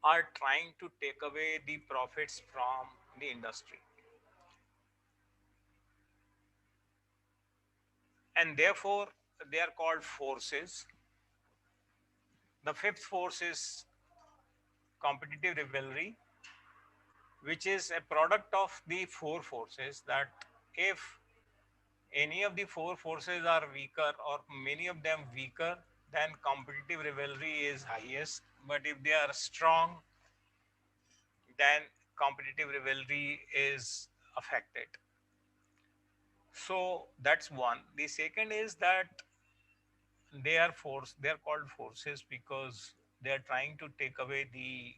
are trying to take away the profits from the industry, and therefore they are called forces. The fifth force is competitive rivalry, which is a product of the four forces, that if any of the four forces are weaker or many of them weaker, then competitive rivalry is highest. But if they are strong, then competitive rivalry is affected. So that's one. The second is that they are called forces because they are trying to take away the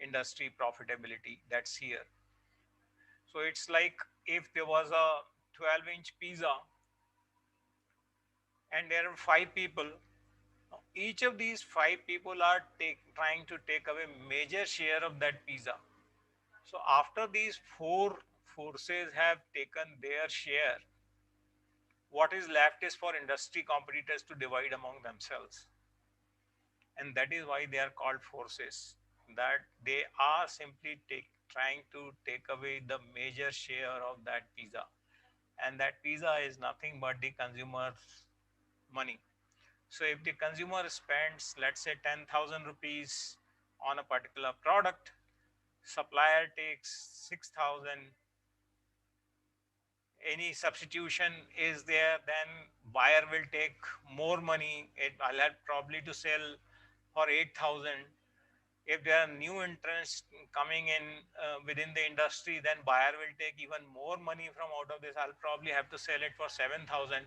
industry profitability that's here. So it's like if there was a 12-inch pizza and there are five people, each of these five people are trying to take away major share of that pizza. So after these four forces have taken their share, what is left is for industry competitors to divide among themselves. And that is why they are called forces, that they are simply trying to take away the major share of that pizza. And that pizza is nothing but the consumer's money. So if the consumer spends, let's say, 10,000 rupees on a particular product, supplier takes 6,000, any substitution is there, then buyer will take more money. I'll have probably to sell for 8,000. If there are new entrants coming in within the industry, then buyer will take even more money from out of this. I'll probably have to sell it for 7,000.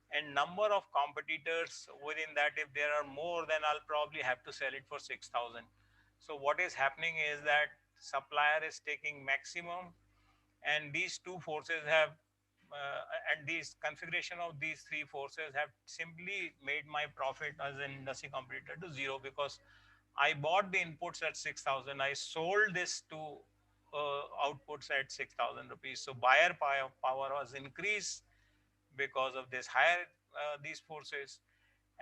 And number of competitors within that, if there are more, then I'll probably have to sell it for 6,000. So what is happening is that supplier is taking maximum, and these two forces have and these configuration of these three forces have simply made my profit as an industry competitor to zero, because I bought the inputs at 6,000, I sold this to outputs at 6,000 rupees. So buyer power was increased because of this higher these forces.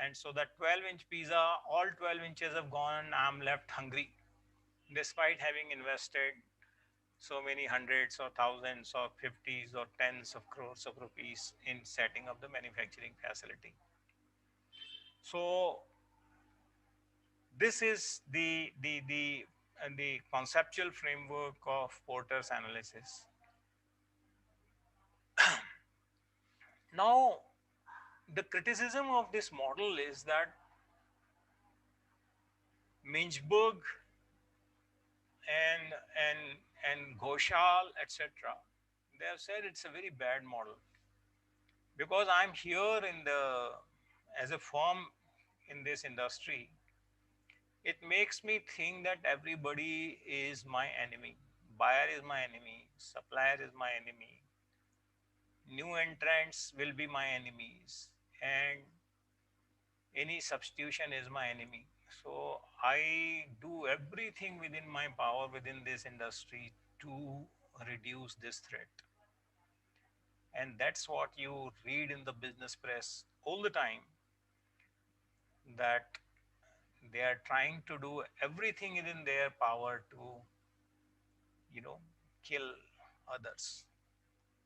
And so that 12-inch pizza, all 12 inches have gone, I'm left hungry despite having invested so many hundreds or thousands or fifties or tens of crores of rupees in setting up the manufacturing facility. So this is the conceptual framework of Porter's analysis. Now The criticism of this model is that Minchberg and and and Ghoshal, etc., they have said it's a very bad model because I'm here in the as a firm in this industry. It makes me think that everybody is my enemy. Buyer is my enemy, supplier is my enemy, new entrants will be my enemies, and any substitution is my enemy. So I do everything within my power within this industry to reduce this threat. And that's what you read in the business press all the time, that they are trying to do everything within their power to, you know, kill others.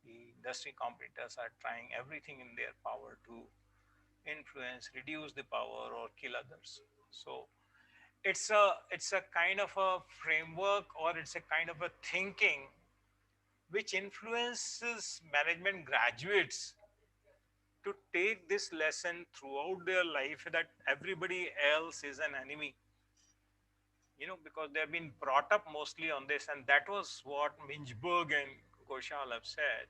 The industry competitors are trying everything in their power to influence, reduce the power, or kill others. So it's a kind of a framework, or it's a kind of a thinking which influences management graduates to take this lesson throughout their life, that everybody else is an enemy, because they've been brought up mostly on this. And that was what Minchberg and Ghoshal have said,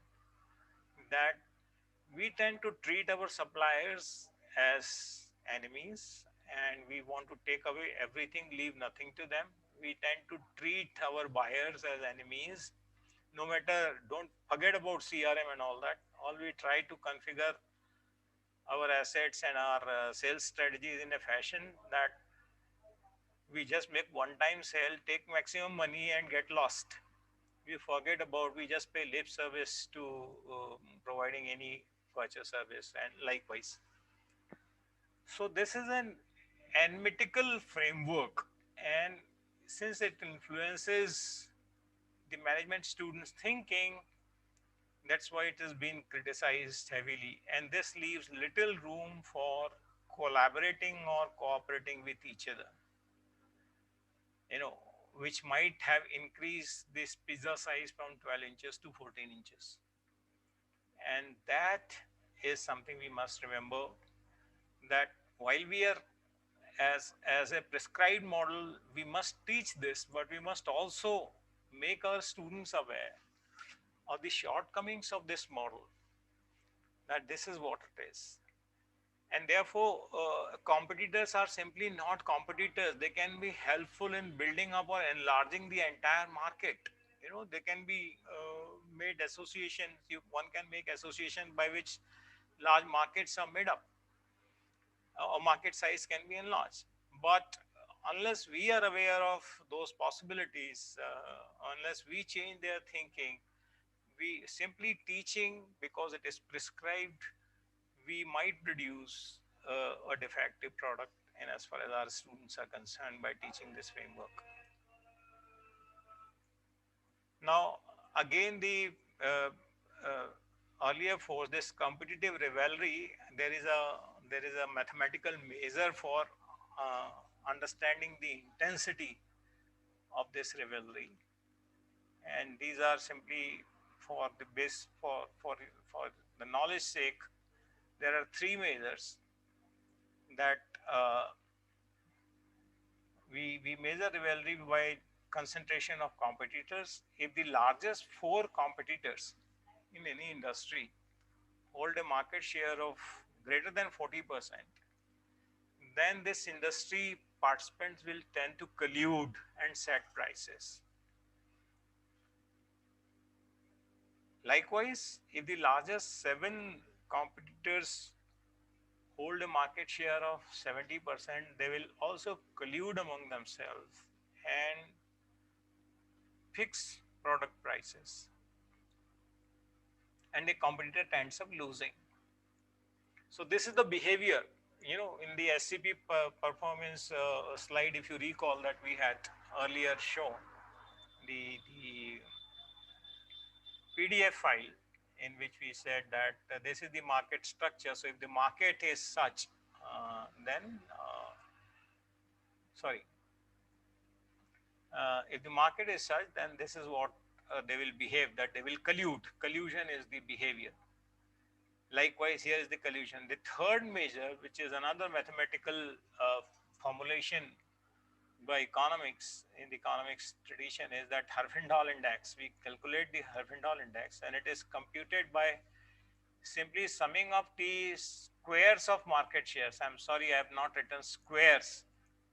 that we tend to treat our suppliers as enemies, and we want to take away everything, leave nothing to them. We tend to treat our buyers as enemies. No matter, don't forget about CRM and all that. All we try to configure our assets and our sales strategies in a fashion that we just make one time sale, take maximum money, and get lost. We forget about, we just pay lip service to providing any purchase service, and likewise. So this is an analytical framework, and since it influences the management students thinking, that's why it has been criticized heavily, and this leaves little room for collaborating or cooperating with each other, you know which might have increased this pizza size from 12 inches to 14 inches. And that is something we must remember, that while we are, as a prescribed model, we must teach this, but we must also make our students aware of the shortcomings of this model, that this is what it is. And therefore competitors are simply not competitors. They can be helpful in building up or enlarging the entire market. They can be made associations. One can make association by which large markets are made up, or market size can be enlarged. But unless we are aware of those possibilities, unless we change their thinking, we simply teaching because it is prescribed, we might produce a defective product. And as far as our students are concerned, by teaching this framework. Now, again, the uh, earlier for this competitive rivalry, there is a mathematical measure for understanding the intensity of this rivalry, and these are simply for the base for the knowledge sake. There are three measures that we measure rivalry by concentration of competitors. If the largest four competitors in any industry hold a market share of greater than 40%, then this industry participants will tend to collude and set prices. Likewise, if the largest seven competitors hold a market share of 70%, they will also collude among themselves and fix product prices, and a competitor ends up losing. So this is the behavior. In the SCP performance slide, if you recall, that we had earlier shown the PDF file in which we said that this is the market structure. So if the market is such, then sorry, if the market is such, then this is what they will behave. That they will collude. Collusion is the behavior. Likewise, here is the collusion. The third measure, which is another mathematical formulation by economics in the economics tradition, is that Herfindahl index. We calculate the Herfindahl index, and it is computed by simply summing up the squares of market shares. I'm sorry, I have not written squares,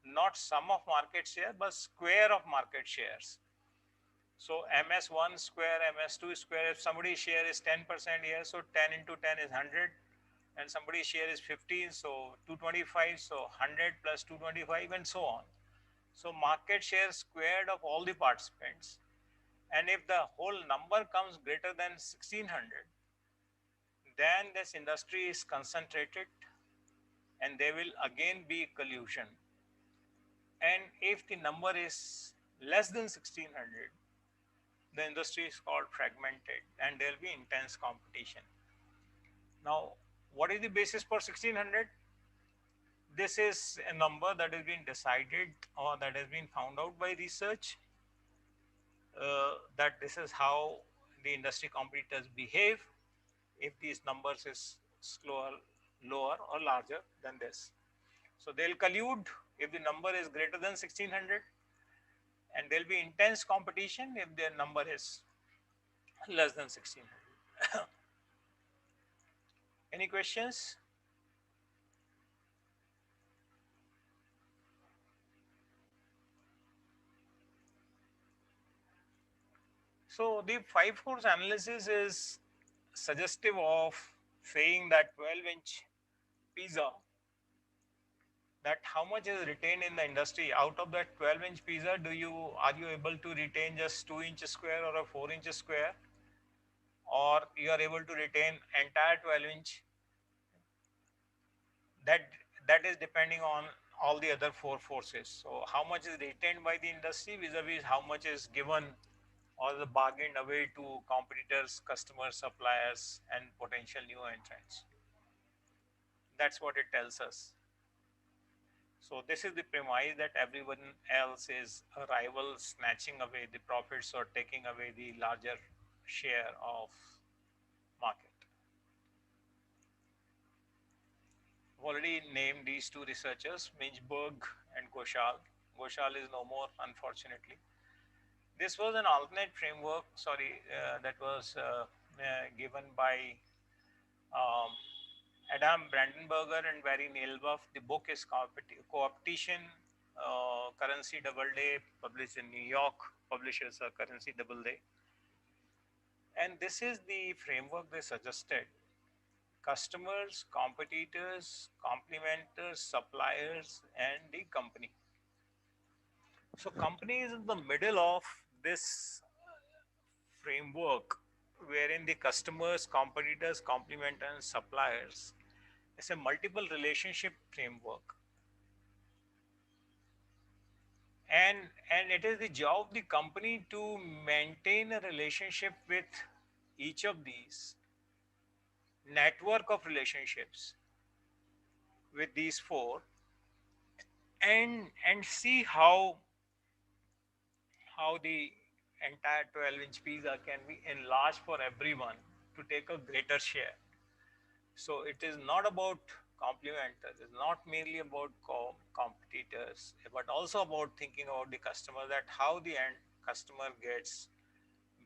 not sum of market share, but square of market shares. So MS1 square, MS2 square, if somebody's share is 10% here, so 10 into 10 is 100, and somebody's share is 15, so 225, so 100 plus 225, and so on. So market share squared of all the participants, and if the whole number comes greater than 1600, then this industry is concentrated and there will again be collusion. And if the number is less than 1600, the industry is called fragmented and there will be intense competition. Now, what is the basis for 1600? This is a number that has been decided or that has been found out by research, that this is how the industry competitors behave if these numbers is slower, lower or larger than this. So they'll collude if the number is greater than 1600, and there'll be intense competition if their number is less than 1600. Any questions? So the five force analysis is suggestive of saying that 12-inch pizza, that how much is retained in the industry. Out of that 12-inch pizza, are you able to retain just 2-inch square or a 4-inch square, or you are able to retain entire 12-inch? that that is depending on all the other four forces. So how much is retained by the industry vis-a-vis how much is given or the bargained away to competitors, customers, suppliers, and potential new entrants. That's what it tells us. So this is the premise that everyone else is a rival snatching away the profits or taking away the larger share of market. I've already named these two researchers, Minchberg and Ghoshal. Ghoshal is no more, unfortunately. This was an alternate framework, sorry, that was given by um, Adam Brandenberger and Barry Nailbuff. The book is Coopetition, Currency Double Day, published in New York. Publishers are Currency Double Day. And this is the framework they suggested. Customers, competitors, complementers, suppliers, and the company. So company is in the middle of this framework wherein the customers, competitors, complementers, and suppliers. It's a multiple relationship framework. And, and it is the job of the company to maintain a relationship with each of these network of relationships with these four, and see how the entire 12-inch pizza can be enlarged for everyone to take a greater share. So it is not about complementers, it's not merely about competitors, but also about thinking about the customer, that how the end customer gets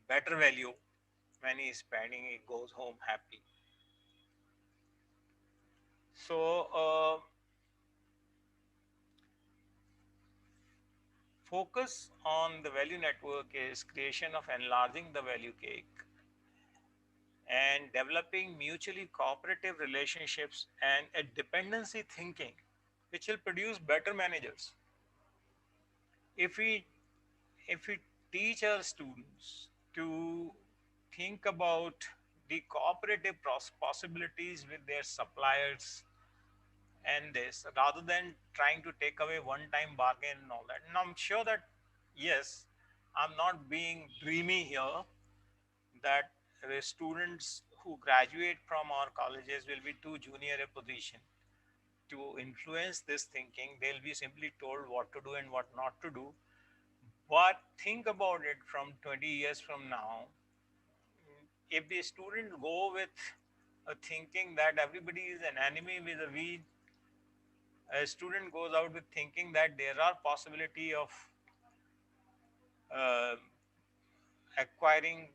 better value when he is spending, he goes home happy. So focus on the value network is creation of enlarging the value cake and developing mutually cooperative relationships and a dependency thinking which will produce better managers. If we if we teach our students to think about the cooperative possibilities with their suppliers and this, rather than trying to take away one time bargain and all that, and I'm sure that, yes, I'm not being dreamy here, that the students who graduate from our colleges will be too junior a position to influence this thinking. They'll be simply told what to do and what not to do. But think about it from 20 years from now. If the student go with a thinking that everybody is an enemy with a we a student goes out with thinking that there are possibility of uh, acquiring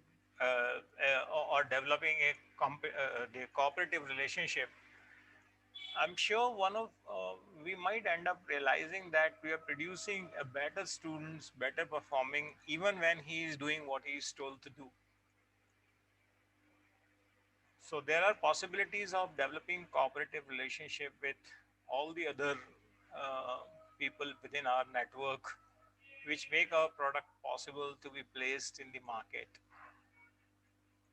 or developing the cooperative relationship, I'm sure one of we might end up realizing that we are producing a better students, better performing, even when he is doing what he is told to do. So there are possibilities of developing cooperative relationship with all the other uh, people within our network, which make our product possible to be placed in the market.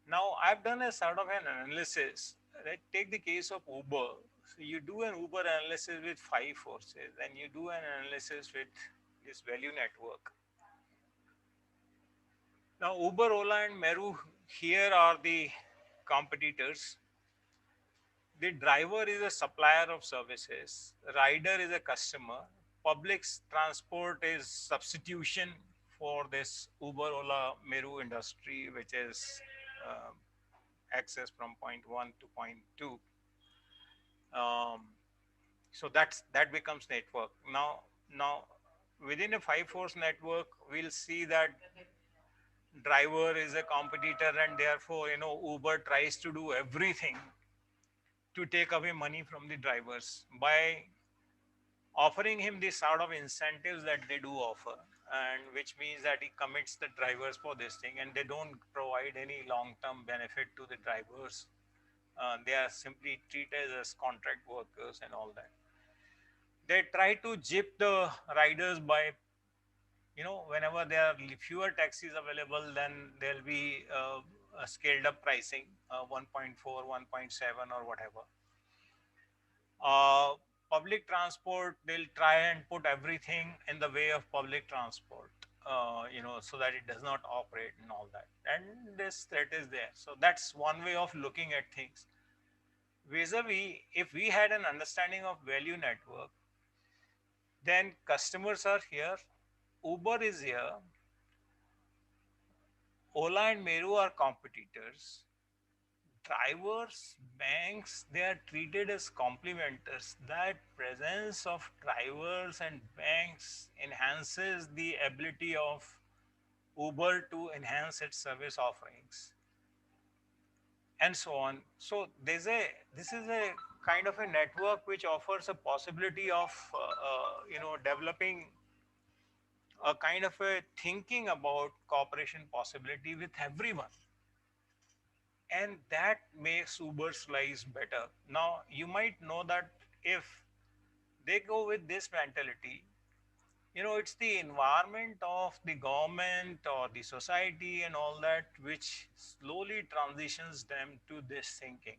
Now, I've done a sort of an analysis. Right? Take the case of Uber. So you do an Uber analysis with five forces, and you do an analysis with this value network. Now, Uber, Ola, and Meru here are the competitors. The driver is a supplier of services. Rider is a customer. Public transport is substitution for this Uber, Ola, Meru industry, which is uh, access from point one to point two. Um, so that becomes network. Now within a five force network, we'll see that driver is a competitor, and therefore Uber tries to do everything to take away money from the drivers by offering him this sort of incentives that they do offer, and which means that he commits the drivers for this thing, and they don't provide any long term benefit to the drivers. They are simply treated as contract workers and all that. They try to gyp the riders by, whenever there are fewer taxis available, then there'll be a scaled up pricing, 1.4, 1.7, or whatever. Uh, Public transport, they'll try and put everything in the way of public transport, so that it does not operate and all that. And this threat is there. So that's one way of looking at things. Vis-a-vis, if we had an understanding of value network, then customers are here, Uber is here, Ola and Meru are competitors. Drivers, banks, they are treated as complementers. That presence of drivers and banks enhances the ability of Uber to enhance its service offerings, and so on. So this is a kind of a network which offers a possibility of developing a kind of a thinking about cooperation possibility with everyone, and that makes Uber's lives better. Now you might know that if they go with this mentality, it's the environment of the government or the society and all that which slowly transitions them to this thinking.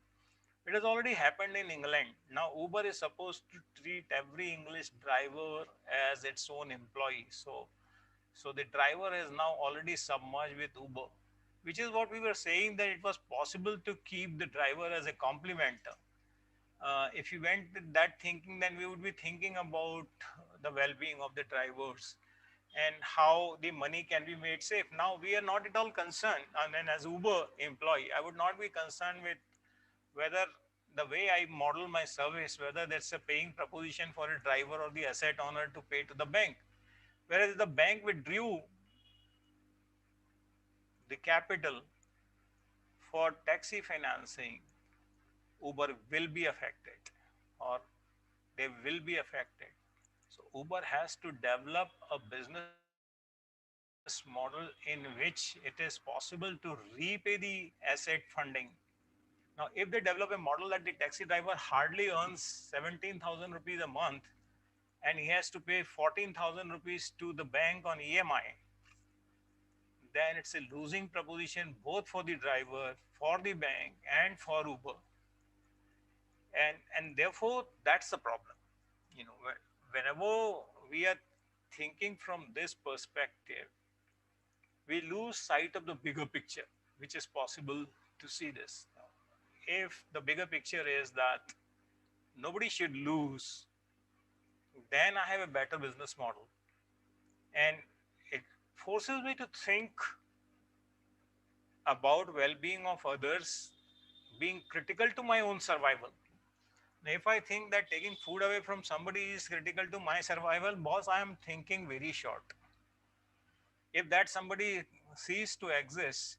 It has already happened in England. Now Uber is supposed to treat every English driver as its own employee. So the driver is now already submerged with Uber, which is what we were saying, that it was possible to keep the driver as a complementer. If you went with that thinking, then we would be thinking about the well-being of the drivers and how the money can be made safe. Now we are not at all concerned, and then as Uber employee, I would not be concerned with whether the way I model my service, whether that's a paying proposition for a driver or the asset owner to pay to the bank. Whereas the bank withdrew the capital for taxi financing, Uber will be affected, or they will be affected. So Uber has to develop a business model in which it is possible to repay the asset funding. Now, if they develop a model that the taxi driver hardly earns 17,000 rupees a month, and he has to pay 14,000 rupees to the bank on EMI, then it's a losing proposition both for the driver, for the bank, and for Uber. And therefore, that's the problem. Whenever we are thinking from this perspective, we lose sight of the bigger picture, which is possible to see this. If the bigger picture is that nobody should lose, then I have a better business model. And it forces me to think about well-being of others being critical to my own survival. Now, if I think that taking food away from somebody is critical to my survival, boss, I am thinking very short. If that somebody cease to exist,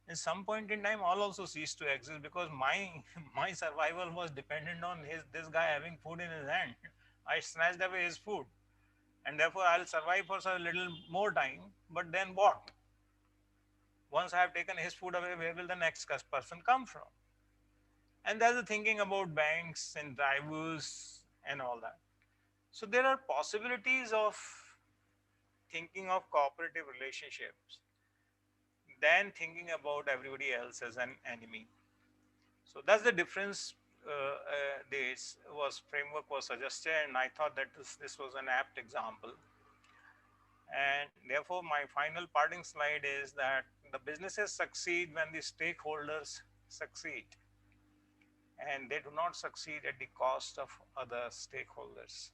in some point in time, I'll also cease to exist because my my survival was dependent on his this guy having food in his hand. I snatched away his food, and therefore I'll survive for a little more time. But then what? Once I have taken his food away, where will the next person come from? And there's the thinking about banks and drivers and all that. So there are possibilities of thinking of cooperative relationships than thinking about everybody else as an enemy. So that's the difference. This was framework was suggested, and I thought that this was an apt example. And therefore, my final parting slide is that the businesses succeed when the stakeholders succeed, and they do not succeed at the cost of other stakeholders.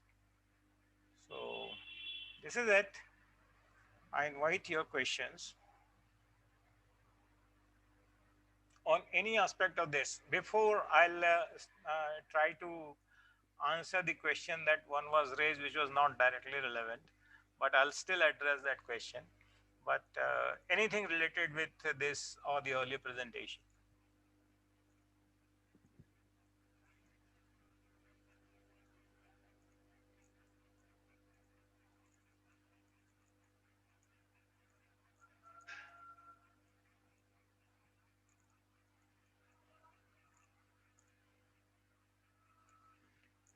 So this is it. I invite your questions on any aspect of this. Before I'll try to answer the question that one was raised, which was not directly relevant, but I'll still address that question. But anything related with this or the earlier presentation.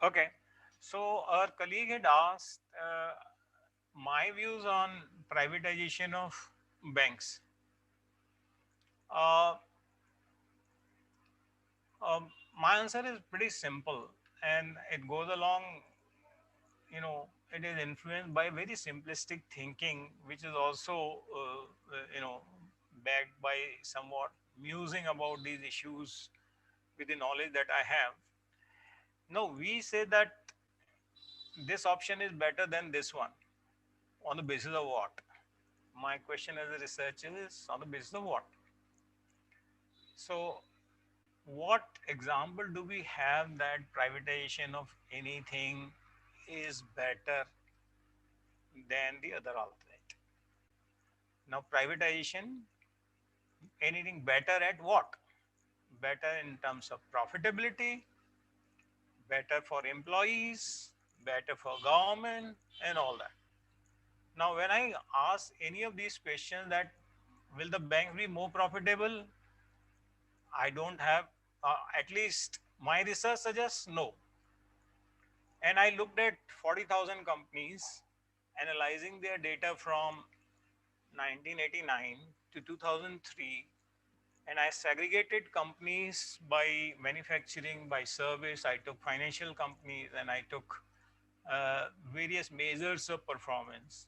Okay. So our colleague had asked my views on privatization of banks. Uh, um, my answer is pretty simple, and it goes along, it is influenced by very simplistic thinking, which is also, backed by somewhat musing about these issues with the knowledge that I have. No, we say that this option is better than this one. On the basis of what? My question as a researcher is on the basis of what? So, what example do we have that privatization of anything is better than the other alternative? Now, privatization, anything better at what? Better in terms of profitability, better for employees, better for government, and all that. Now, when I ask any of these questions that will the banks be more profitable, I don't have, at least my research suggests no. And I looked at 40,000 companies, analyzing their data from 1989 to 2003, and I segregated companies by manufacturing, by service. I took financial companies, and I took various measures of performance,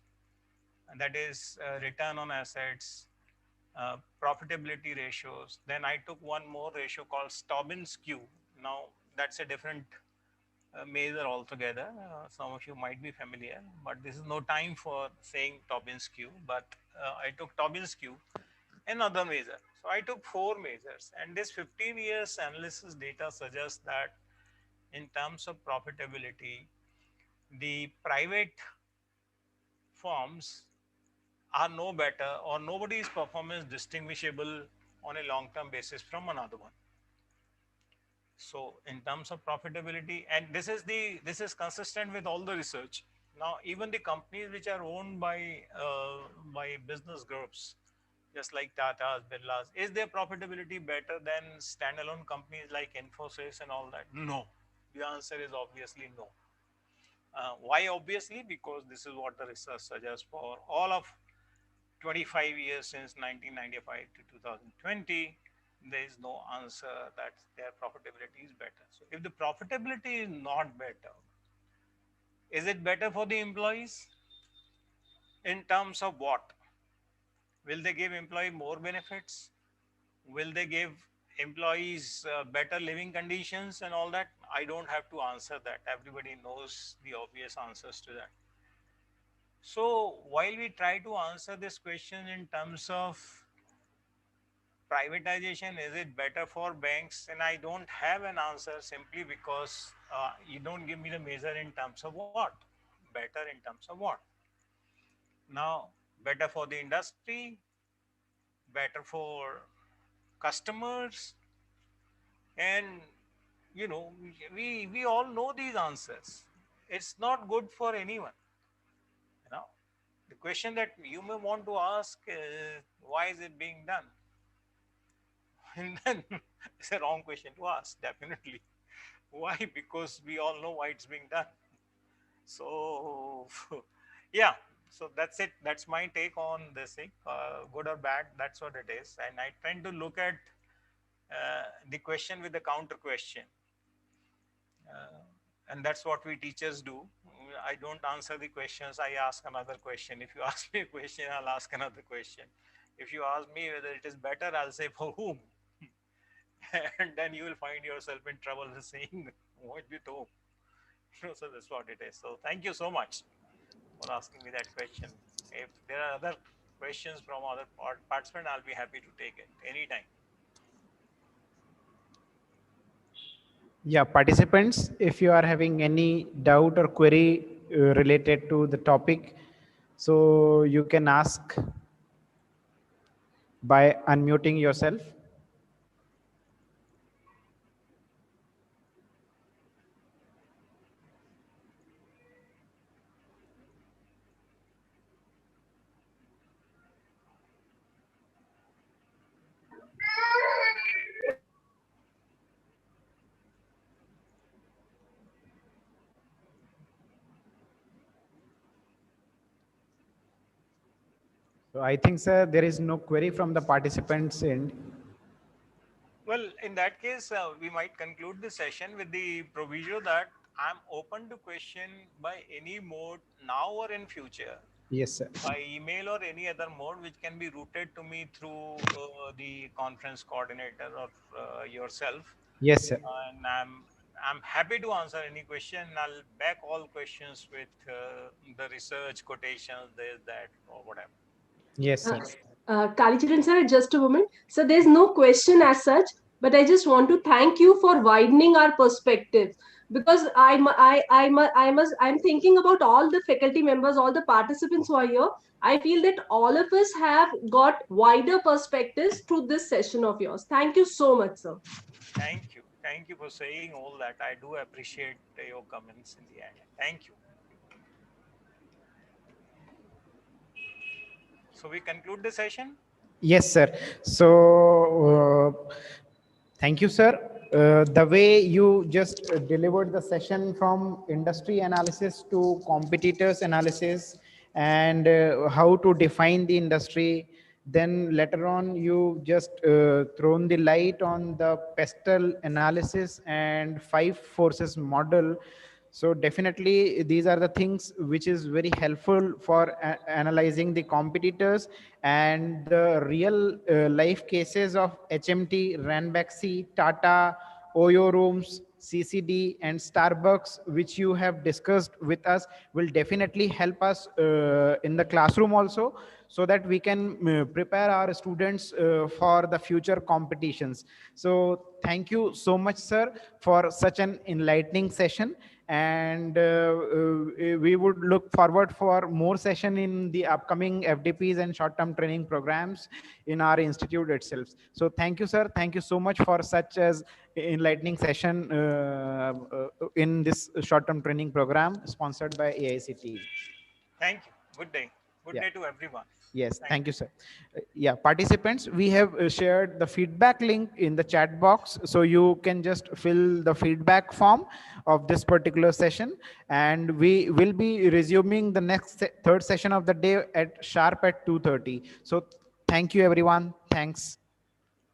and that is return on assets, profitability ratios. Then I took one more ratio called Tobin skew. Now that's a different measure altogether. Some of you might be familiar, but this is no time for saying Tobin skew. But I took Tobin skew, another measure. So I took four measures, and this 15 years analysis data suggests that in terms of profitability, the private firms are no better, or nobody's performance distinguishable on a long-term basis from another one. So in terms of profitability, and this is consistent with all the research. Now, even the companies which are owned by business groups, just like Tata's, Birla's, is their profitability better than standalone companies like Infosys and all that? No. The answer is obviously no. Why obviously? Because this is what the research suggests for all of 25 years since 1995 to 2020, there is no answer that their profitability is better. So if the profitability is not better, is it better for the employees? In terms of what? Will they give employee more benefits? Will they give employees better living conditions and all that? I don't have to answer that. Everybody knows the obvious answers to that. So while we try to answer this question in terms of privatization, is it better for banks? And I don't have an answer simply because you don't give me the measure in terms of what? Better in terms of what? Now, better for the industry, better for customers, and we all know these answers. It's not good for anyone. You know, the question that you may want to ask is, why is it being done? And then it's a wrong question to ask, definitely. Why? Because we all know why it's being done. So, yeah. So that's it. That's my take on this thing, good or bad. That's what it is. And I tend to look at the question with the counter question, and that's what we teachers do. I don't answer the questions. I ask another question. If you ask me a question, I'll ask another question. If you ask me whether it is better, I'll say for whom, and then you will find yourself in trouble saying what with whom. So that's what it is. So thank you so much for asking me that question. If there are other questions from other participants, I'll be happy to take it anytime. Yeah, participants, if you are having any doubt or query related to the topic, so you can ask by unmuting yourself. So I think, sir, there is no query from the participants end. Well, in that case, we might conclude the session with the proviso that I'm open to question by any mode now or in future, Yes, sir. by email or any other mode, which can be routed to me through the conference coordinator or yourself. Yes, sir. And I'm happy to answer any question. I'll back all questions with the research quotations, this, that, or whatever. Yes, Uh, sir. Kalicharan sir, just a moment. So there's no question as such, but I just want to thank you for widening our perspectives because I'm thinking about all the faculty members, all the participants who are here. I feel that all of us have got wider perspectives through this session of yours. Thank you so much, sir. Thank you. Thank you for saying all that. I do appreciate your comments in the end. Thank you. So we conclude the session. Yes, sir. So, thank you, sir. The way you just delivered the session from industry analysis to competitors analysis and how to define the industry, then later on you just thrown the light on the pestle analysis and five forces model. So definitely these are the things which is very helpful for analyzing the competitors and the real life cases of HMT, Ranbaxy, Tata, Oyo Rooms, CCD and Starbucks, which you have discussed with us, will definitely help us in the classroom also, so that we can prepare our students for the future competitions. So thank you so much, sir, for such an enlightening session. And we would look forward for more session in the upcoming FDPs and short-term training programs in our institute itself. So thank you, sir. Thank you so much for such as enlightening session in this short-term training program sponsored by AICT. Thank you. Good day. Good Yeah. day to everyone. Yes, Thank thank you, you. sir. Yeah, participants, we have shared the feedback link in the chat box, so you can just fill the feedback form of this particular session, and we will be resuming the next third session of the day at sharp at 2:30. So thank you, everyone. Thanks.